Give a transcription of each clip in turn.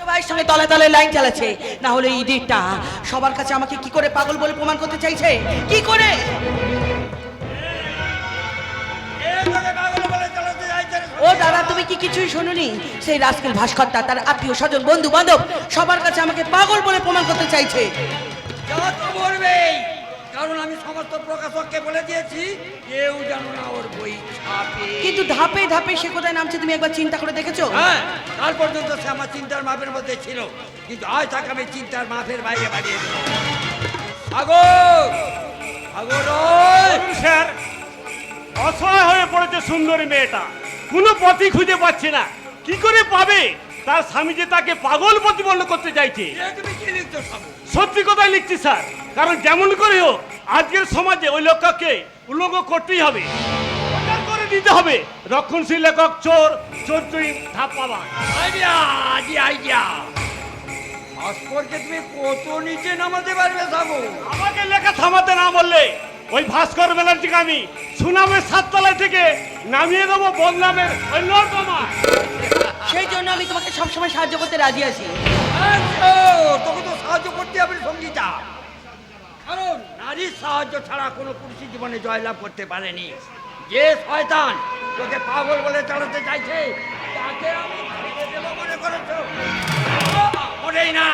সবাই সঙ্গে তলে তলে লাইন চালাচ্ছে, না হলে ইডিটটা সবার কাছে আমাকে কি করে পাগল বলে প্রমাণ করতে চাইছে? কি করে? ও দাদা, তুমি কি কিছুই শোনোনি? সেই রাস্কেল ভাস্করটা তার আত্মীয় স্বজন বন্ধু বান্ধব সবার কাছে আমাকে পাগল বলে প্রমাণ করতে চাইছে। কারণ আমি সমস্ত প্রকাশককে বলে দিয়েছি কেউ জানো না ওর বই ছাপে। কিন্তু ধাপে ধাপে সে কোথায় নামছে তুমি একবার চিন্তা করে দেখেছো? হ্যাঁ, কাল পর্যন্ত সে আমার চিন্তার মাপের মধ্যে ছিল, কিন্তু আজ তাকে আমি চিন্তার মাপের বাইরে বাড়িয়ে দেব। স্যার, অসহায় হয়ে পড়েছে সুন্দরী মেয়েটা, কোনো পথই খুঁজে পাচ্ছে না। কি করে পাবে? তার স্বামী যে তাকে পাগল প্রতিপন্ন করতে চাইছে। তুমি কি লিখছো সাবু? সত্যি কথাই লিখছি স্যার, কারণ যেমন করে হোক আজকের সমাজে ওই লোককে উল্লঙ্ঘ করতেই হবে, প্রচার করে দিতে হবে। রক্ষণশীল লেখক চোর, চোর চুরি ধাপ পাবা। Idea, idea. ভাস্করকে তুমি কত নিচে নামাতে পারবে সাবু? আমাকে লেখা থামাতে না বললে ওই ভাস্কর ব্যানার্জিকে আমি সুনামের 7 তলায় থেকে নামিয়ে দেবো বদনামের ওই নর্দমা। সেই জন্য আমি তোমাকে সবসময় সাহায্য করতে রাজি আছি। তোকে তো সাহায্য করতে হবে সঙ্গীতা, কারণ নারীর সাহায্য ছাড়া কোনো পুরুষই জীবনে জয়লাভ করতে পারেনি। যে শয়তান তোকে পাগল বলে চালাতে চাইছে তাকে আমি ছেড়ে দেবো মনে করেছো? মোটেই না।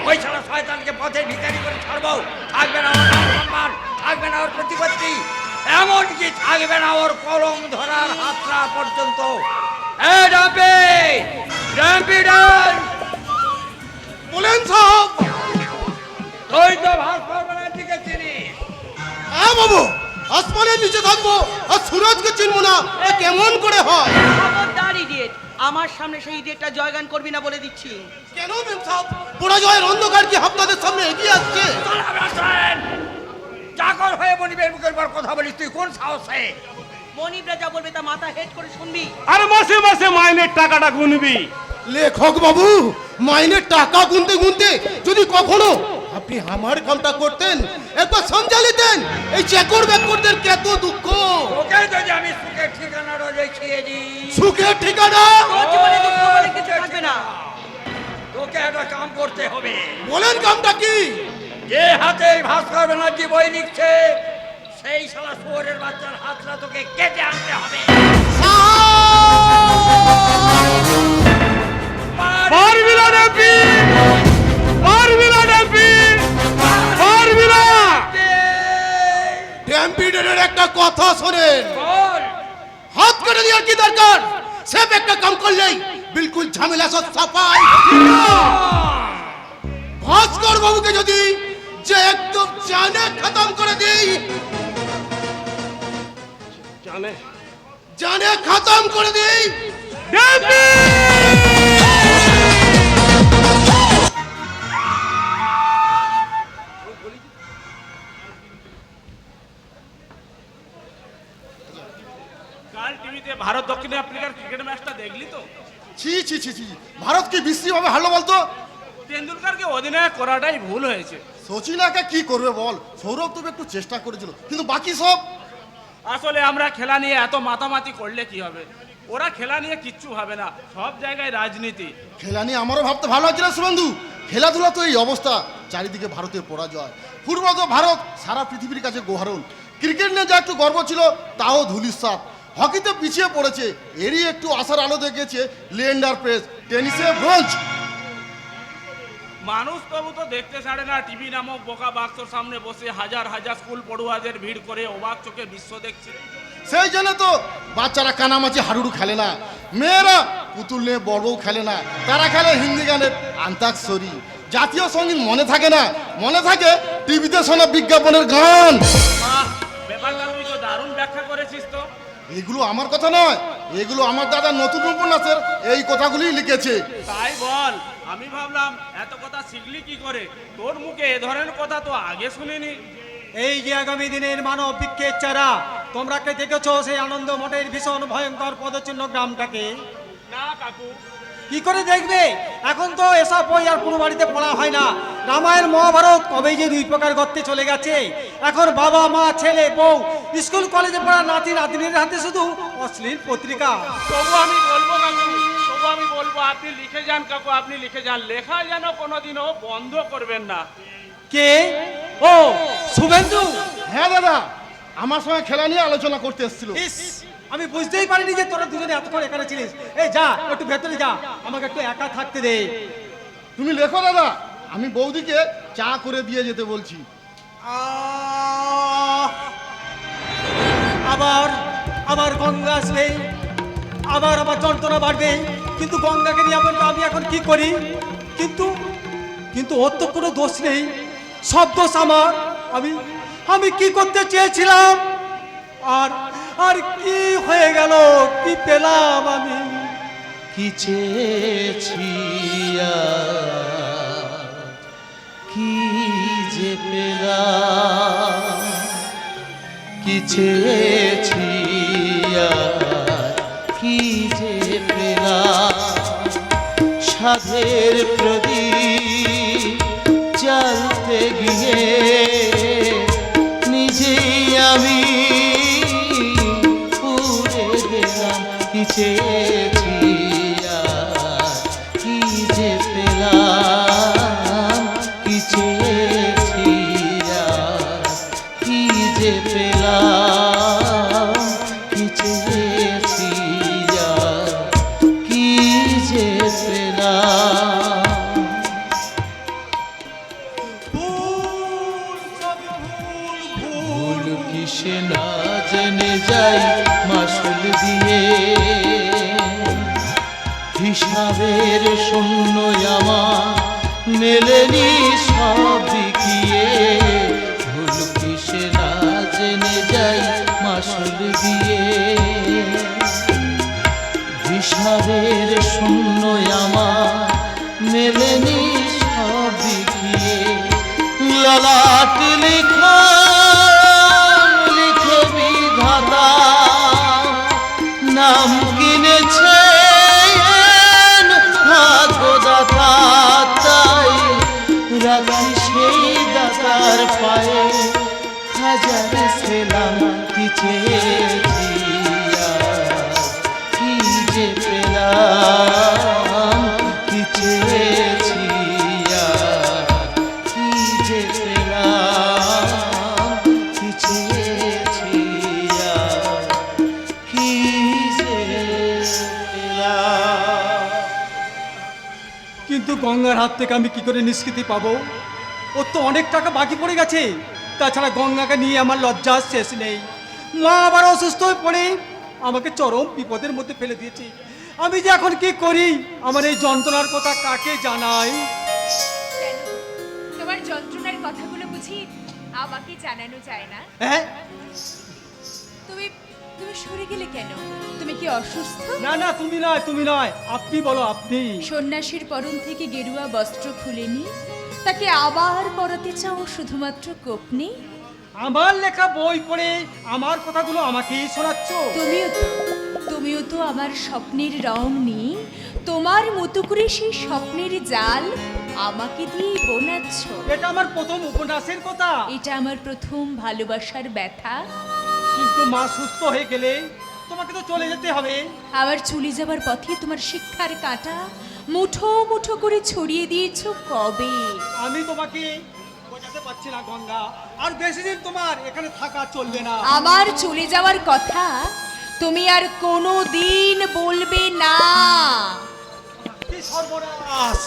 ওই ছাড়া শয়তানকে পথের ভিখারি করে ছাড়বো। থাকবে না ওর মান সম্মান, থাকবে না ওর প্রতিপত্তি, এমনকি থাকবে না ওর কলম ধরার হাতরা পর্যন্ত। বলেন সাহেব। তুই তো ভাস্কর ব্যানার্জিকে চিনিস? হ্যাঁ বাবু, আসমানের নিচে থাকবো আর সুরজকে চিনবো না, এ কেমন করে হয়? খবরদার ইডিয়েট, আমার সামনে সেই ইডিয়েটটা জয়গান করবি না বলে দিচ্ছি। কেন মেম সাহেব? পরাজয়ের অন্ধকার কি আপনাদের সামনে এগিয়ে আসছে? চাকর হয়ে মনিবের মুখের পর কথা বলিস তুই কোন সাহসে? মনিবরা যা বলবে তা মাথা হেড করে শুনবি। আর মাসে মাসে মাইনের টাকাটা গুনবি। লেখক বাবু, মাইনের টাকা গুনতে গুনতে যদি কখনো আপনি আমার কামটা করতেন, একবার সমঝালিতেন এই চাকর ব্যাকরদের কত দুঃখ। ওকে যদি আমি সুখের ঠিকানা দেখিয়ে দিই। সুখের ঠিকানা? তোর জীবনে দুঃখ বলে কিছু থাকবে না। তোকে একটা কাম করতে হবে। বলেন কামটা কি? যে হাতে ভাস্কর ব্যানার্জি বই লিখছে সেই শালা শুয়োরের বাচ্চার হাতটা তোকে কেটে আনতে হবে। পারবি না ডেপি, পারবি না ডেপি, পারবি না। ড্যাম্পিডের একটা কথা শোনেন, বল। হাত কেটে দেওয়ার কি দরকার? সেফ একটা কাম করলেই বিলকুল ঝামেলা সব সাফাই। ভাস্কর বাবুকে যদি যে একদম জানে খতম করে দিই, জানে খতম করে দিই। ডেপি! কাল টিভিতে ভারত দক্ষিণ আফ্রিকার ক্রিকেট ম্যাচটা দেখলি তো? ছি ছি ছি ছি, ভারত কি বিশ্রীভাবে হারলো বলতো? তেন্ডুলকারকে অধিনায়ক করাটাই ভুল হয়েছে। সচিনাকে কি করবে বল, সৌরভ তবে একটু চেষ্টা করেছিল, কিন্তু বাকি সব। আসলে আমরা খেলা নিয়ে এত মাতামাতি করলে কি হবে? ওরা খেলা নিয়ে কিচ্ছু ভাবে না, সব জায়গায় রাজনীতি। খেলা নিয়ে আমারও ভাবতে ভালো লাগছে না সুবন্ধু। খেলাধুলা তো এই অবস্থা, চারিদিকে ভারতের পরাজয়। ফুটবল তো ভারত সারা পৃথিবীর কাছে গোহারণ। ক্রিকেট নিয়ে যা একটু গর্ব ছিল তাও ধুলিস্যাৎ। হকিতে পিছিয়ে পড়েছে, এরই একটু আশার আলো দেখেছে লিয়েন্ডার পেস। টেনিসে ব্রোঞ্জ। মানুষ তবু তো দেখতে ছাড়ে না। টিভি নামক বোকা বাক্সর সামনে বসে হাজার হাজার স্কুল পড়ুয়াদের ভিড় করে অবাক চোখে বিশ্ব দেখছে। সেই জন্য তো বাচ্চারা কানামাছি হাডুডু খেলে না, মেয়েরা পুতুল নিয়ে বড় বউ খেলে না, তারা খেলে হিন্দি গানের আন্তাক্ষরী। জাতীয় সঙ্গীত মনে থাকে না, মনে থাকে টিভিতে শোনা বিজ্ঞাপনের গান। ব্যাপারটা তুই তো দারুণ ব্যাখ্যা করেছিস তো। এগুলো আমার কথা নয়, এগুলো আমার দাদা নতুন উপন্যাসের এই কথাগুলি লিখেছে। তাই বল, আমি ভাবলাম এত কথা শিখলি কি করে? তোর মুখে এ ধরনের কথা তো আগে শুনিনি। এই যে আগামী দিনের মানব বৃক্ষের চারা, তোমরা কে দেখেছো সেই আনন্দ মঠের ভীষণ ভয়ঙ্কর পদচিহ্ন গ্রামটাকে? না কাকু। কি করে দেখবে? এখন তো এসব বই আর কোনো বাড়িতে পড়া হয় না। রামায়ণ মহাভারত কবেই যে 2 প্রকার গর্তে চলে গেছে। এখন বাবা মা ছেলে বউ স্কুল কলেজে পড়া নাতি নাতনির হাতে শুধু অশ্লীল পত্রিকা। তবু আমি বলবো কাকু, তবু কাকু আমি বলবো আপনি লিখে যান কাকু, আপনি লিখে যান, লেখা যেন কোনোদিনও বন্ধ করবেন না। কে? ও শুভেন্দু। হ্যাঁ দাদা, আমার সঙ্গে খেলা নিয়ে আলোচনা করতে এসেছিল। ইস, আমি বুঝতেই পারিনি যে তোরা দুজনে এতক্ষণ এখানে ছিলিস। এই যা একটু ভেতরে যা, আমাকে একটু একা থাকতে দে। তুমি লেখো দাদা, আমি বৌদিকে চা করে দিয়ে যেতে বলছি। আহ, আবার আবার গঙ্গা আসবে, আবার আবার যন্ত্রণা বাড়বে। কিন্তু গঙ্গাকে নিয়ে আমি এখন কি করি? কিন্তু কিন্তু ওর তো কোনো দোষ নেই, সব দোষ আমার। আমি কি করতে চেয়েছিলাম আর আর কি হয়ে গেল? কি পেলাম আমি? কি চেয়েছি আজ, কি যে পেলাম, কি চেয়েছি আজ, কি যে পেলাম। সাধের প্রদীপ জ্বালতে গিয়ে নিজেই আমি পুড়ে গেলাম। কি চেয়েছি আজ, কি যে পেলাম, কি চেয়েছি আজ, কি যে পেলাম, কি চেয়েছি আজ, কি যে পেলাম। ভুল কিসে না জেনে যাই মাসুল দিয়ে, হিসাবের শূন্য আমার মেলেনি সব বিকিয়ে। ভুল কিসে না জেনে যাই মাসুল দিয়ে, হিসাবের শূন্য আমার মেলেনি সব বিকিয়ে। ললাট লিখা লিখে বিধাতা নাম কিনেছে ভাগ্যদাতা, তাই রাখি সেই দাতার পায়ে হাজার সেলাম। কি চেয়েছি আজ, কি যে পেলাম, কি চেয়েছি আজ, কি যে পেলাম, কি চেয়েছি আজ, কি যে পেলাম। কিন্তু গঙ্গার হাত থেকে আমি কি করে নিষ্কৃতি পাবো? ওর তো অনেক টাকা বাকি পড়ে গেছে। তাছাড়া গঙ্গাকে নিয়ে আমার লজ্জার শেষ নেই। মা আবার অসুস্থ হয়ে পড়ে আমাকে চরম বিপদের মধ্যে ফেলে দিয়েছে। আমি যে এখন কি করি? আমার এই যন্ত্রণার কথা কাকে জানাই? কেন? তোমার যন্ত্রণার কথাগুলো বুঝি আমাকে জানানো যায় না? হ্যাঁ, তুমি তুমি সরে গেলে কেন? তুমি কি অসুস্থ? না না, তুমি নয়, তুমি নয়, আপনি বলো, আপনি। সন্ন্যাসীর পরন থেকে গেরুয়া বস্ত্র খুলেনি, তাকে আবার পরাতে চাও শুধুমাত্র কোপনি? আমার লেখা বই পড়ে আমার কথাগুলো আমাকেই শোনাচ্ছ? তুমিও তো আমার স্বপ্নের রং নিয়ে তোমার মতো করে সেই স্বপ্নের জাল আমাকে দিয়ে বোনাচ্ছ। এটা আমার প্রথম উপন্যাসের কথা। এটা আমার প্রথম ভালোবাসার ব্যথা। কিন্তু মা সুস্থ হয়ে গেলে তোমাকে তো চলে যেতে হবে। আবার চলে যাবার পথে তোমার শিক্ষার কাঁটা মুঠো মুঠো করে ছড়িয়ে দিয়েছো কবে? আমি তোমাকে বোঝাতে পারছি না গঙ্গা, আর বেশি দিন তোমার এখানে থাকা চলবে না। আমার চলে যাওয়ার কথা তুমি আর কোনো দিন বলবে না। কি সর্বনাশ!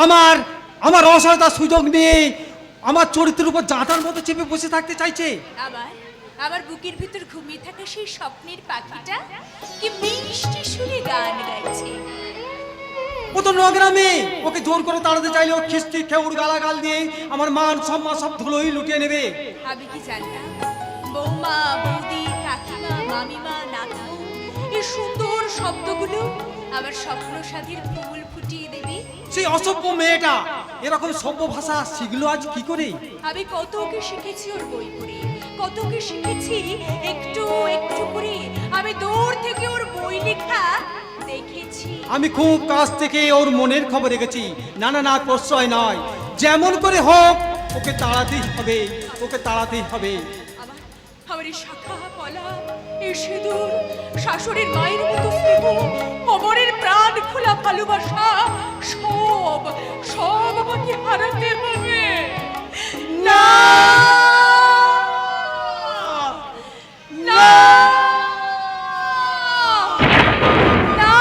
আমার আমার অসহায়তার সুযোগ নিয়ে আমার চরিত্রের উপর জাঁতার মতো চেপে বসে থাকতে চাইছে। আমার বুকের ভিতর ঘুমিয়ে থাকা সেই স্বপ্নের পাখিটা কি মিষ্টি সুরে গান গাইছে। ও তো নোংরামি, ওকে জোর করে তাড়াতে চাইলে ও খিস্তি খেউর গালাগাল দিয়ে আমার মান সম্মান সব ধুলোই লুটিয়ে নেবে। আমি কি জানতাম বৌমা, বৌদি, কাকিমা, মামিমা, নাতু এই সুন্দর শব্দগুলো আমার স্বপ্ন সাথীর ফুল ফুটিয়ে দেবে। সেই অসভ্য মেয়েটা এরকম সভ্য ভাষা শিখলো আজ কি করে? আমি কত ওকে শিখেছি ওর বই পড়ে, কত ওকে শিখেছি একটু একটু করে। আমি দূর থেকে ওর বই লেখা দেখেছি। আমি খুব কাছ থেকে ওর মনের খবর রেখেছি। না না না, প্রশ্রয় নয়, যেমন করে হোক ওকে তাড়াতেই হবে, ওকে তাড়াতেই হবে। আমার এই শাখা পলা, এই সিঁদুর, শাশুড়ির মায়ের মতো স্নেহ, কোমরের প্রাণ খোলা ভালোবাসা, সব সব আমাকে হারাতে হবে। না না না।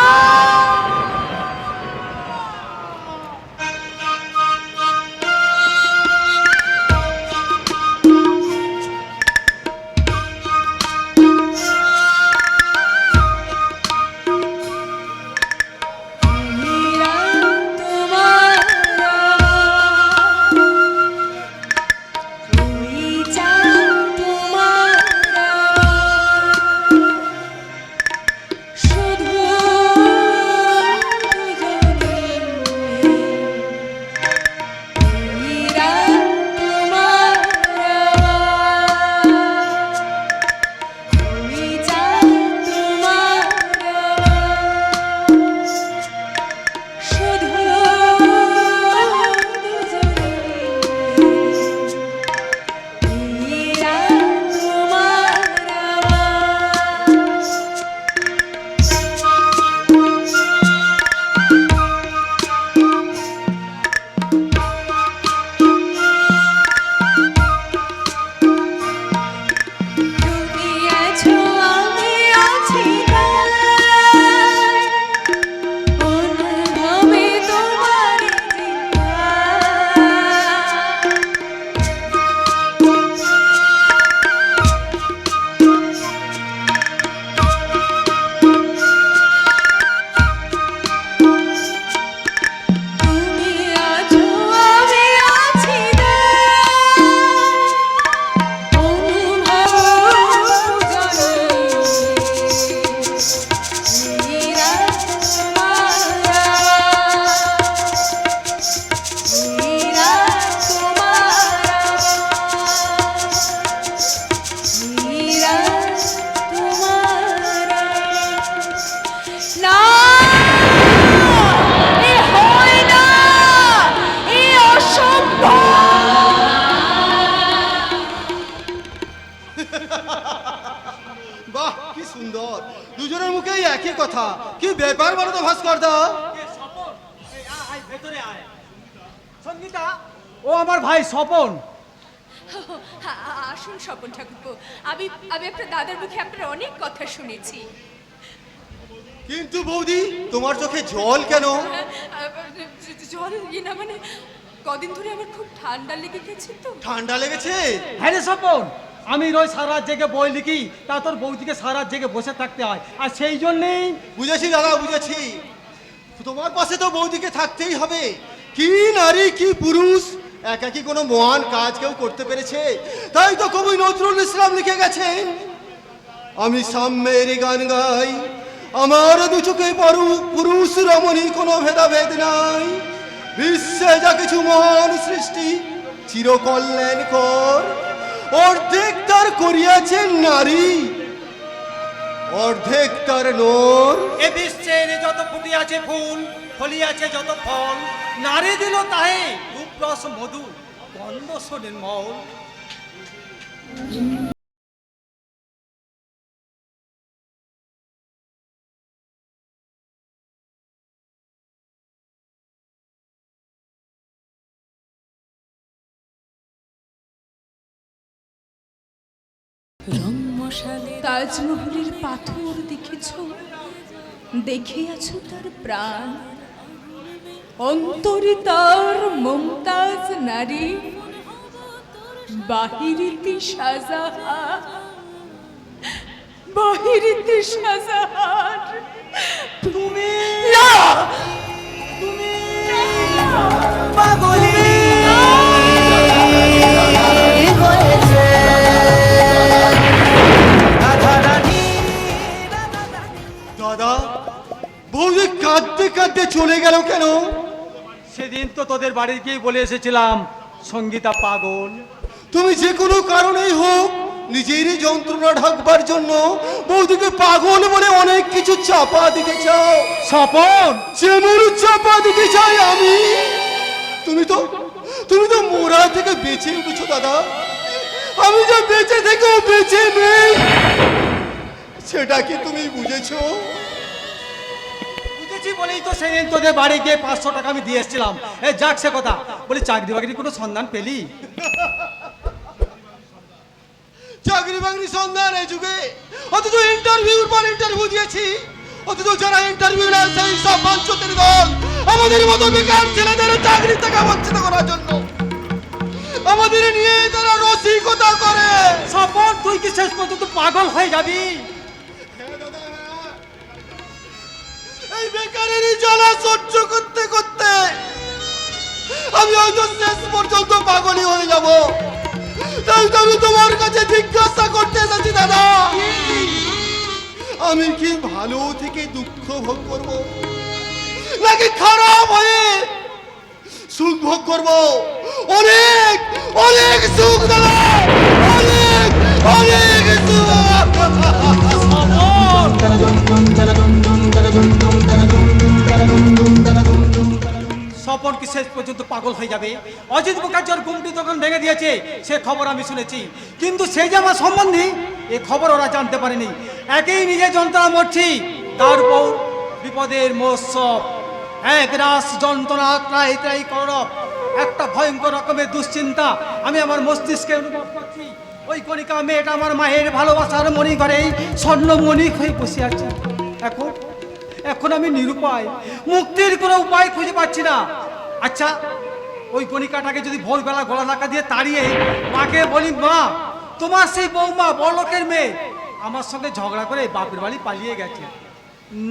বাহ, কি সুন্দর! দুজনের মুখেই একই কথা। কি ব্যাপার বলো তো ভাস্কর দা? সঙ্গীতা, ও আমার ভাই স্বপন। আসুন স্বপন ঠাকুরপো, আমি আমি আপনার দাদার মুখে আপনার অনেক কথা শুনেছি। কিন্তু বৌদি, তোমার চোখে জল কেন? জল না, মানে কদিন ধরে আমার খুব ঠান্ডা লেগে গেছে তো। ঠান্ডা লেগেছে? হ্যাঁ রে স্বপন, আমি রোজ সারা রাত জেগে বই লিখি, তা তোর বৌদিকে সারা রাত জেগে বসে থাকতে হয়, আর সেই জন্যেই। বুঝেছি দাদা, বুঝেছি। তোমার পাশে তো বৌদিকে থাকতেই হবে। কি নারী, কি পুরুষ, একা কি কোনো মহান কাজ কেউ করতে পেরেছে? তাই তো কবি নজরুল ইসলাম লিখে গেছেন, আমি সাম্যের গান গাই, আমার দু চোখে পুরুষ রমণী কোনো ভেদাভেদ নাই, বিশ্বে যা কিছু মহান সৃষ্টি চিরকল্যাণ কর, অর্ধেক তার করিয়াছেন নারী, অর্ধেক তার নর। এ বিশ্বের যত ফুটিয়াছে ফুল, ফলিয়াছে যত ফল, নারী দিল তাহে রূপরস মধু, গন্ধ নির্মল। তাজমহলের পাথর দেখেছ, দেখে আছো তার প্রাণ, অন্তরে তার মমতাজ নারী, বাহিরিতে শাহজাহান, বাহিরিতে শাহজাহান। তুমি না, তুমি পাগলি দাদা, বৌদি কাঁদতে কাঁদতে চলে গেল কেন? সেদিন তো তোদের বাড়ি গিয়ে বলে এসেছিলাম সঙ্গীতা পাগল। তুমি যে কোনো কারণেই হোক নিজেরই যন্ত্রণা ঢাকবার জন্য বৌদিকে পাগল বলে অনেক কিছু চাপা দিতে চাও। স্বপন, যেমন চাপা দিতে চাই আমি। তুমি তো মোরা থেকে বেঁচে উঠেছো দাদা, আমি যে বেঁচে থেকেও বেঁচে নেই, সেটা কি তুমি বুঝেছো? বুঝেছি বলেই তো সেদিন তোদের বাড়ি গিয়ে 500 টাকা আমি দিয়ে এসেছিলাম। এই যাক সে কথা, বলি চাকরি বাকরি কোনো সন্ধান পেলি? চাকরি বাকরি সন্ধান এই যুগে, অথচ ইন্টারভিউর পর ইন্টারভিউ দিয়েছি, অথচ যারা ইন্টারভিউ নেয় সেই সব বাঞ্ছতের দল আমাদের মতো বেকার ছেলেদের চাকরি থেকে বঞ্চিত করার জন্য আমাদের নিয়ে তারা রসিকতা করে। স্বপন, তুই কি শেষ পর্যন্ত পাগল হয়ে যাবি? এই বেকারের জ্বালা সহ্য করতে করতে আমি হয়তো শেষ পর্যন্ত পাগলই হয়ে যাব। তাই তো আমি তোমার কাছে জিজ্ঞাসা করতে এসেছি দাদা, আমি কি ভালো থেকে দুঃখ ভোগ করব, নাকি খারাপ হয়ে সুখ ভোগ করব? অনেক অনেক সুখ দাদা, অনেক অনেক সুখ। স্বপন কি শেষ পর্যন্ত পাগল হয়ে যাবে? অজিত মুখার্জি ওর গুমটি দোকান ভেঙে দিয়েছে, সে খবর আমি শুনেছি, কিন্তু সেই যে আমার সম্বন্ধী এ খবর ওরা জানতে পারেনি। একেই নিজে যন্ত্রণা মরছি, তারপর বিপদের মহোৎসব, এক রাস যন্ত্রণা, ত্রাই ত্রাই করব, একটা ভয়ঙ্কর রকমের দুশ্চিন্তা আমি আমার মস্তিষ্কে অনুভব করছি। ওই কণিকা মেয়েটা আমার মায়ের ভালোবাসার মণি ঘরেই স্বর্ণমণি হয়ে বসে আছে। এখন আমি নিরুপায়, মুক্তির কোনো উপায় খুঁজে পাচ্ছি না। আচ্ছা, ওই কণিকাটাকে যদি ভোরবেলা গলা ধাক্কা দিয়ে তাড়িয়ে মাকে বলি, মা তোমার সেই বৌমা বড়লোকের মেয়ে আমার সঙ্গে ঝগড়া করে বাপের বাড়ি পালিয়ে গেছে,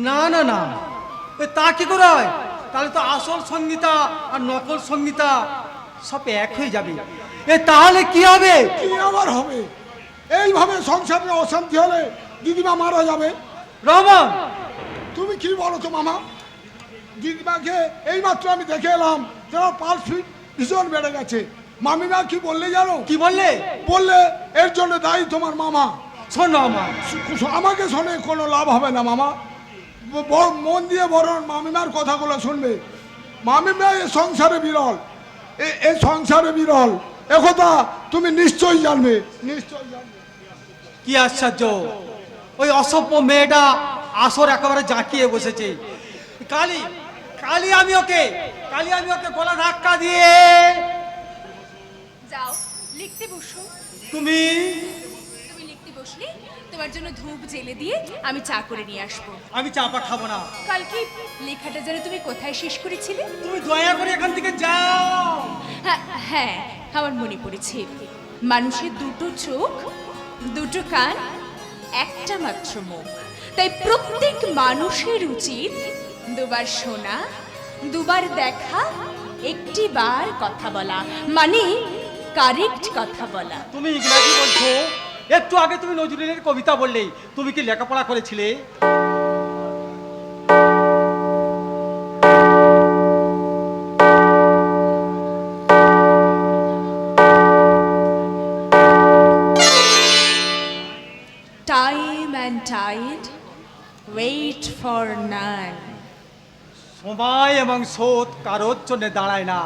না না না, তা কি করে হয়? তাহলে তো আসল সঙ্গীতা আর নকল সঙ্গীতা সব এক হয়ে যাবে। তাহলে কি হবে? কি আবার হবে? এইভাবে সংসারে অশান্তি হলে দিদিমা মারা যাবে। রমন, তুমি কি বলো তো মামা? দিদিমাকে এইমাত্র আমি দেখে এলাম, তোমার পালস ভীষণ বেড়ে গেছে। মামিমা কি বললে জানো? কি বললে? বললে এর জন্য দায়ী তোমার মামা। শোনো আমার, আমাকে শোনে কোনো লাভ হবে না মামা, মন দিয়ে বরং মামিমার কথাগুলো শুনবে। মামিমা এ সংসারে বিরল, এ সংসারে বিরল, একথা তুমি নিশ্চয়ই জানবে, নিশ্চয়ই জানবে। কি আশ্চর্য, ওই অসভ্য মেয়েটা আসর একেবারে জাঁকিয়ে বসেছে। কালি কালি আমি ওকে গলা ধাক্কা দিয়ে। যাও লিখতে বসো। তুমি লিখতে বসলে তোমার জন্য ধূপ জেলে দিয়ে আমি চা করে নিয়ে আসবো। আমি চাপা খাবো না। কালকে লেখাটা যেন তুমি কোথায় শেষ করেছিলে? তুমি দয়া করে এখান থেকে যাও। হ্যাঁ, আমার মনে পড়েছে, মানুষের দুটো চোখ, দুটো কান, একটা মাত্র মুখ, তাই প্রত্যেক মানুষের উচিত দুবার শোনা, দুবার দেখা, একটি বার কথা বলা, মানে কারেক্ট কথা বলা। তুমি ইংরাজি বলছো? একটু আগে তুমি নজরুলের কবিতা বললে, তুমি কি লেখাপড়া করেছিলে? Time and tide wait for none. সময় এবং স্রোত কারোর জন্য দাঁড়ায় না।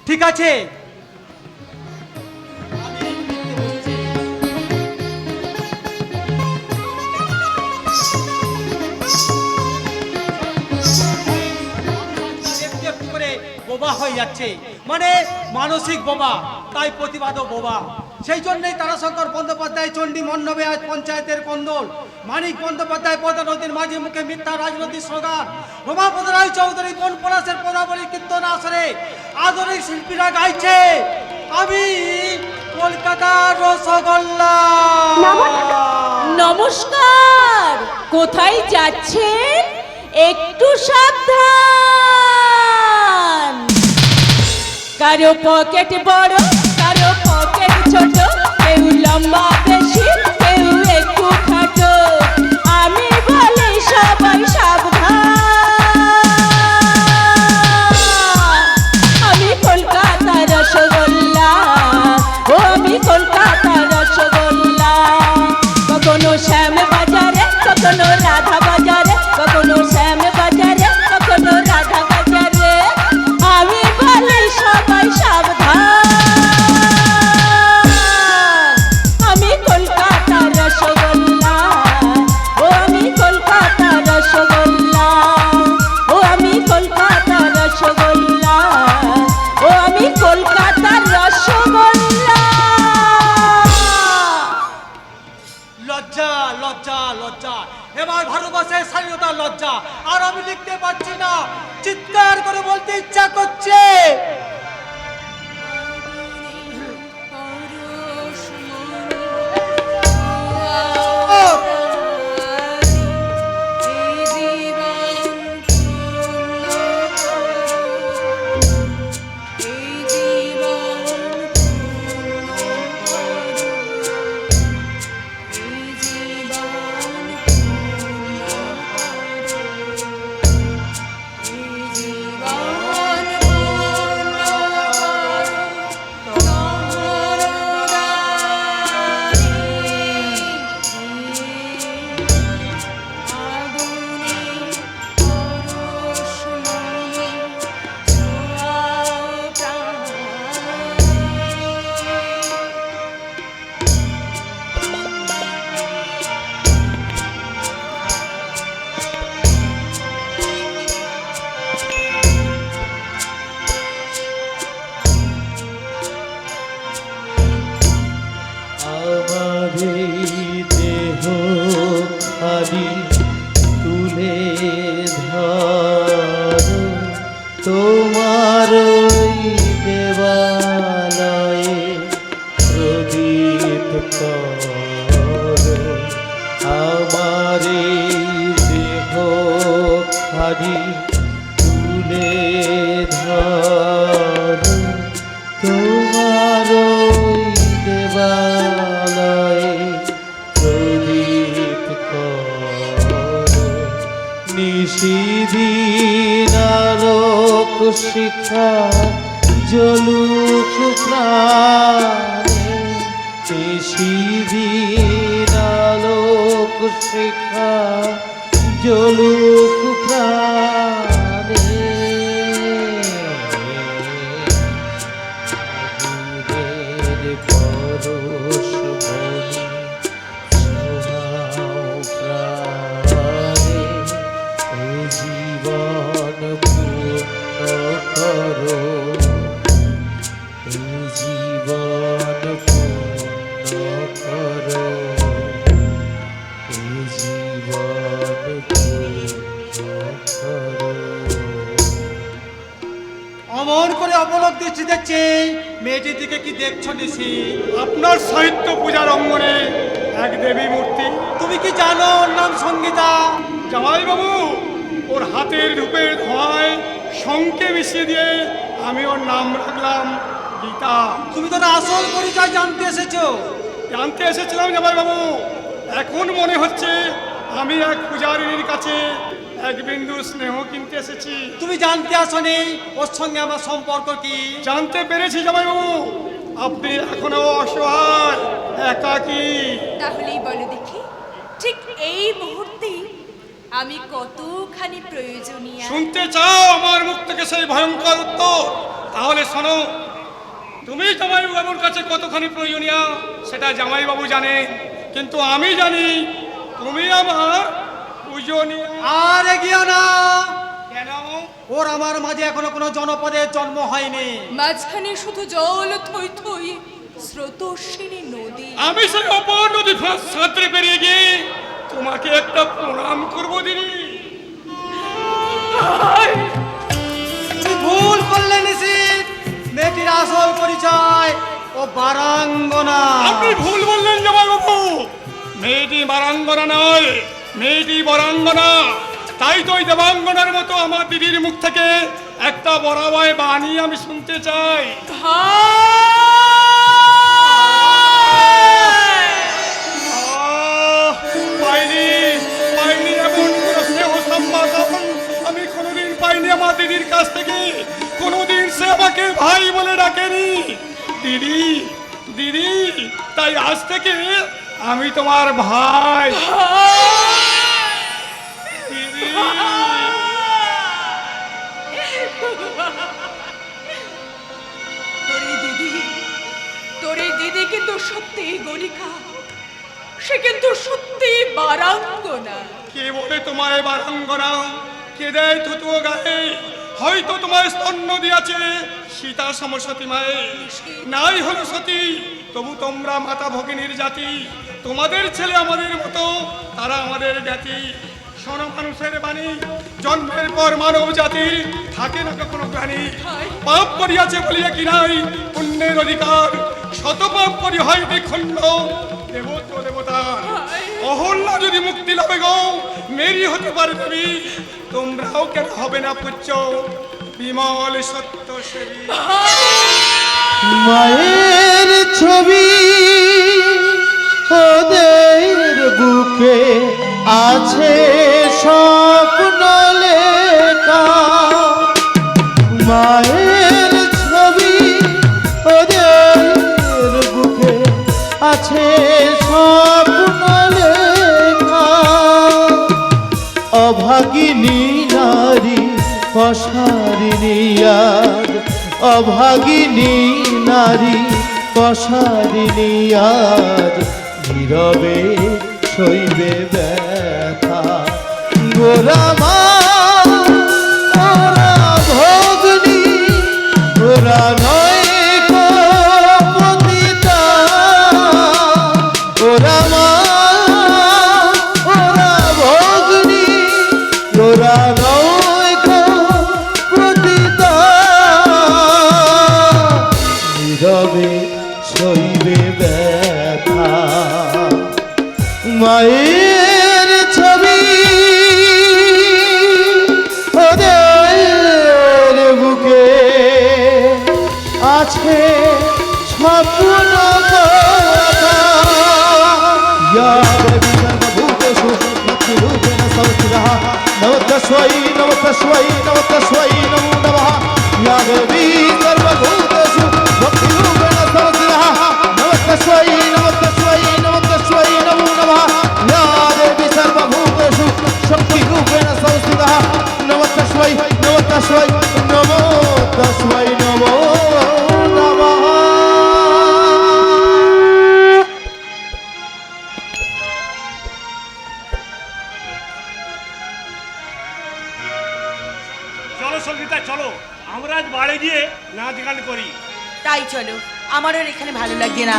ঠিক আছে, বোবা হয়ে যাচ্ছে, মানে মানসিক বোবা, তাই প্রতিবাদও বোবা। সেই জন্যই তারাশঙ্কর বন্দ্যোপাধ্যায় চণ্ডী মণ্ডপে আজ পঞ্চায়েতের কন্দল, মানিক বন্দ্যোপাধ্যায় পদ্মা নদীর মাঝে মুখে মিথ্যা রাজনৈতিক স্লোগান, রমাপদ রায় চৌধুরী বন পলাশের পদাবলী কীর্তন আসরে আধুনিক শিল্পীরা গাইছে আমি কলকাতার রসগোল্লা। নমস্কার, কোথায় যাচ্ছেন? একটু সাবধান, কারো পকেট বড়, কারো পকেট ছোট, কেউ লম্বা বেশি, কেউ একটু খাটো, আমি বলি সবাই সাবধান। আমি কলকাতার রসগোল্লা, ও আমি কলকাতার রসগোল্লা, কখনো শ্যাম বাজারে, কখনো রাধা বাজারে, কখনো শ্যাম বাজারে, কখনো রাধা বাজারে, আমি বলি সবাই সাবধান। ভালোবাসার স্বাধীনতার লজ্জা। আর আমি লিখতে পারছি না, চিৎকার করে বলতে ইচ্ছা করছে। আমারে দেহ খালি তুলে ধর, তোমার ওই দেবালয়ে প্রদীপ কর। আমারে দেহ খালি তুলে ধর, তোমার ওই দেবালয়ে প্রদীপ কর। নিশিদিন আলোক শিখা জ্বলুক প্রাণে, নিশিদিন আলোক শিখা জ্বলুক প্রাণে। আগুনের পরশ মনি ছোঁয়াও প্রাণে, এ জীবন পূর্ণ করো, এ জীবন পূর্ণ করো, এ জীবন পূর্ণ করো। অমন করে অবলোক দৃষ্টি দেখছে মেয়েটির দিকে, কি দেখছো নিশি? আপনার সাহিত্য পূজার অঙ্গনে এক দেবী মূর্তি। তুমি কি জানো ওর নাম সঙ্গীতা? জামাই বাবু, ওর হাতের ধূপের ধোঁয়ায় শঙ্কে মিশিয়ে দিয়ে আমি ওর নাম রাখলাম গীতা। তুমি তো আসল পরিচয় জানতে এসেছো। জানতে এসেছিলাম জামাই বাবু, এখন মনে হচ্ছে আমি এক পূজারীর কাছে এক বিন্দু স্নেহ কিনতে এসেছি। তুমি জানতে আসনি ওর সঙ্গে আমার সম্পর্ক কি? জানতে পেরেছি জামাই বাবু, আপনি এখনো অসহায়, একাকী। তাহলেই বলো দেখি, ঠিক এই মুহূর্তে আমি কতখানি প্রয়োজনীয়। শুনতে চাও আমার মুখ থেকে সেই ভয়ঙ্কর উত্তর? তাহলে শোনো, তুমি জামাই বাবুর কাছে কতখানি প্রয়োজনীয় সেটা জামাই বাবু জানে, কিন্তু আমি জানি তুমি আমার পূজনীয়। আর এগিয়ে না, কেন? ওর আমার মাঝে এখনো কোনো জনপদের জন্ম হয়নি। মাঝখানে শুধু জল থই থই স্রোতস্বিনী নদী। আমি সেই অপর নদী ফাঁস সাঁতরে পেরিয়ে গিয়ে তোমাকে একটা প্রণাম করবো দিদি। তুমি ভুল করলে নিশিত, মেয়েটির আসল পরিচয় ও বারাঙ্গনা। আপনি ভুল বললেন জামাই বাবু, মেয়েটি বারাঙ্গনা নয়, মেয়েটি বরাঙ্গনা। তাই তো ওই দেবাঙ্গনার মতো আমার দিদির মুখ থেকে একটা বরাবয় বাণী আমি শুনতে চাই। পাইনি পাইনি এমন কোনো স্নেহ সম্ভাষণ আমি কোনোদিন পাইনি আমার দিদির কাছ থেকে। কোনোদিন সে আমাকে ভাই বলে ডাকেনি। দিদি দিদি, তাই আজ থেকে আমি তোমার ভাই। দিদি, তোর এই দিদি কিন্তু সত্যি গণিকা, সে কিন্তু সত্যি বারাঙ্গনা। কে বলে তোমায় বারাঙ্গনা? কে দেয় থুতুও গায়ে? হয়তো তোমার স্তন্য দিয়াছে সীতা সমসতী মায়ে। নাই হলো সতী, তবু তোমরা মাতা ভগিনীর জাতি। তোমাদের ছেলে আমাদের মতো, তারা আমাদের জ্ঞাতি। শোনো মানুষের বাণী, জন্মের পর মানব জাতি থাকে না কখনো প্রাণী। পাপ করিয়াছে বলিয়া কি নাই পুণ্যের অধিকার, শত পাপ করি হয় বিক্ষুণ্ণ দেবতা। অহল্যা যদি মুক্তি লাভে গো মেরি হতে পারে তুমি, তোমরাও কেন হবে না পুচ্ছ বিমল সত্য সেবী। মায়ের ছবি ওদের বুকে আছে স্বপ্ন লেখা, মায়ের ছবি ওদের বুকে আছে স্বপ্ন লেখা। অভাগিনী নারী পশারিনী আজ, অভাগিনী নারী পশারিনী আজ, নীরবে সইবে ব্যথা। ওরা মা ওরা ভগ্নী, ওরা নয় গো পতিতা। ওরা মা ওরা ভগ্নী, ওরা নয় গো পতিতা। নীরবে সইবে ব্যথা। মায়ের ছবি ওদের বুকে আছে স্বপ্ন কথা। या देवी सर्वभूतेषु भक्तिरूपेण संस्थितः नमस्तस्मै नमस्तस्मै नमस्तस्मै नमो नमः। या देवी सर्वभूतेषु भक्तिरूपेण संस्थितः नमस्तस्मै नमस्तस्मै नमस्तस्मै नमो नमः। या देवी सर्वभूतेषु शक्तिरूपेण संस्थितः नमस्तस्मै नमस्तस्मै नमो तस्मै नमो नमः। চলো সঙ্গীতা চলো, আমরা আজ বাড়ি গিয়ে নাচ গান করি। তাই চলো, আমারও আর এখানে ভালো লাগছে না।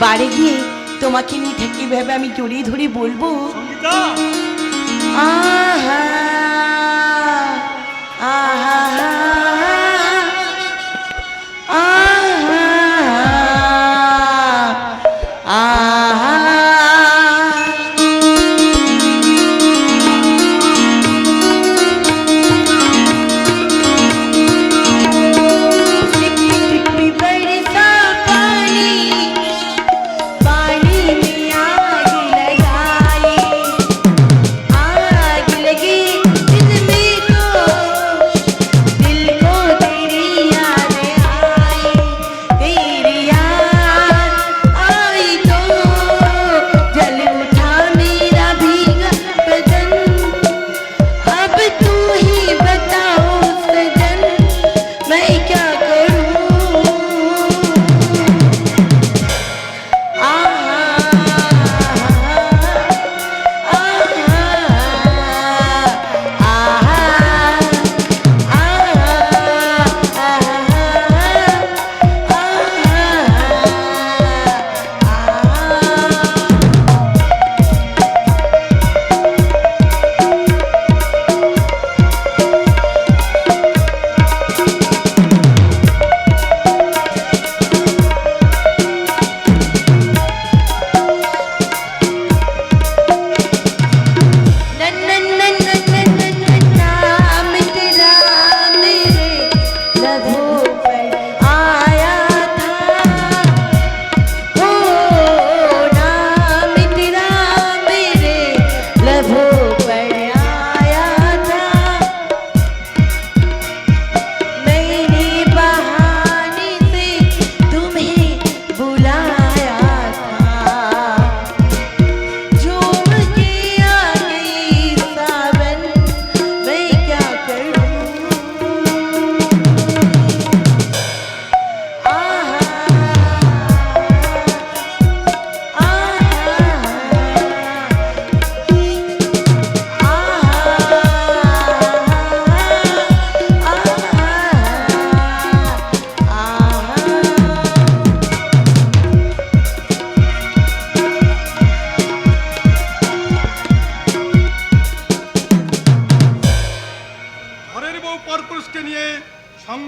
বাড়ি গিয়ে তোমাকে নিয়ে থেকে ভেবে আমি জড়িয়ে ধরে বলবো, সঙ্গীতা আহা আহা আহা আহা।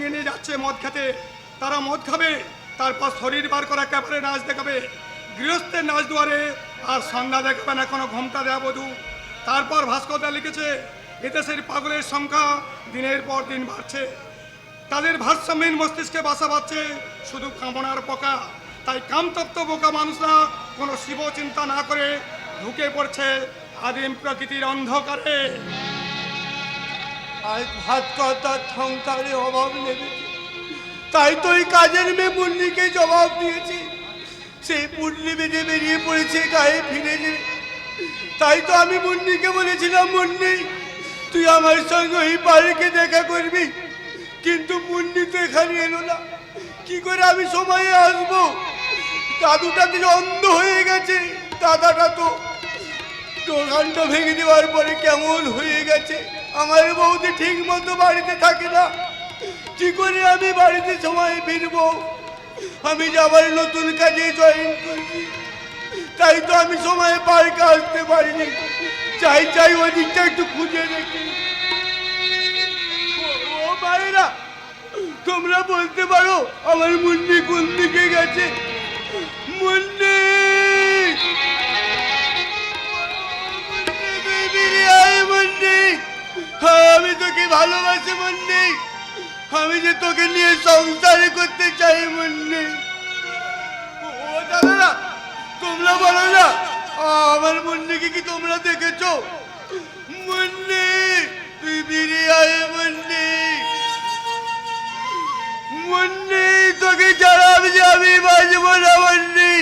সঙ্গে নিয়ে যাচ্ছে মদ খেতে। তারা মদ খাবে, তারপর শরীর বার করা একেবারে নাচ দেখাবে, গৃহস্থের নাচ দুয়ারে, আর সন্ধ্যা দেখাবে না কোনো ঘোমটা দেয়া বধূ। তারপর ভাস্করদা লিখেছে, এদেশের পাগলের সংখ্যা দিনের পর দিন বাড়ছে, তাদের ভারসাম্যহীন মস্তিষ্কে বাসা বাঁধছে শুধু কামনার পোকা। তাই কামতপ্ত বোকা মানুষরা কোনো শিব চিন্তা না করে ঢুকে পড়ছে আদিম প্রকৃতির অন্ধকারে। আজ ভাত কথার সংসারে অভাব নেবে, তাই তো এই কাজের মেয়ে মুন্নিকে জবাব দিয়েছি। সেই মুন্নি বেঁধে বেরিয়ে পড়েছে গায়ে ফিরে নেবে। তাই তো আমি মুন্নিকে বলেছিলাম, মুন্নি তুই আমার সঙ্গে ওই পার্কে দেখা করবি, কিন্তু মুন্নি তো এখানে এলো না। কি করে আমি সময়ে আসবো? দাদুটা দিন অন্ধ হয়ে গেছে, দাদাটা তো দোকানটা ভেঙে দেওয়ার পরে কেমন হয়ে গেছে। আমার বৌদি ঠিক মতো বাড়িতে থাকে না, কি করে আমি বাড়িতে সময় ফিরবো? আমি যে আবার নতুন কাজে জয়েন করছি, তাই তো আমি সময়ে পার্কে আসতে পারিনি। চাই চাই ওই দিকটা একটু খুঁজে দেখি। ও ভাইরা, তোমরা বলতে পারো আমার মুন্নি কোন দিকে গেছে? মুন্নি, আমি তোকে ভালোবাসি মুন্নি, আমি যে তোকে নিয়ে সংসার করতে চাই মুন্নি। ও দাদারা, তোমরা বলো না আমার মুন্নিকে কি তোমরা দেখেছো? মুন্নি তুই বেরিয়ে আয় মুন্নি। মুন্নি তোকে ছাড়া আমি বাঁচবো না মুন্নি,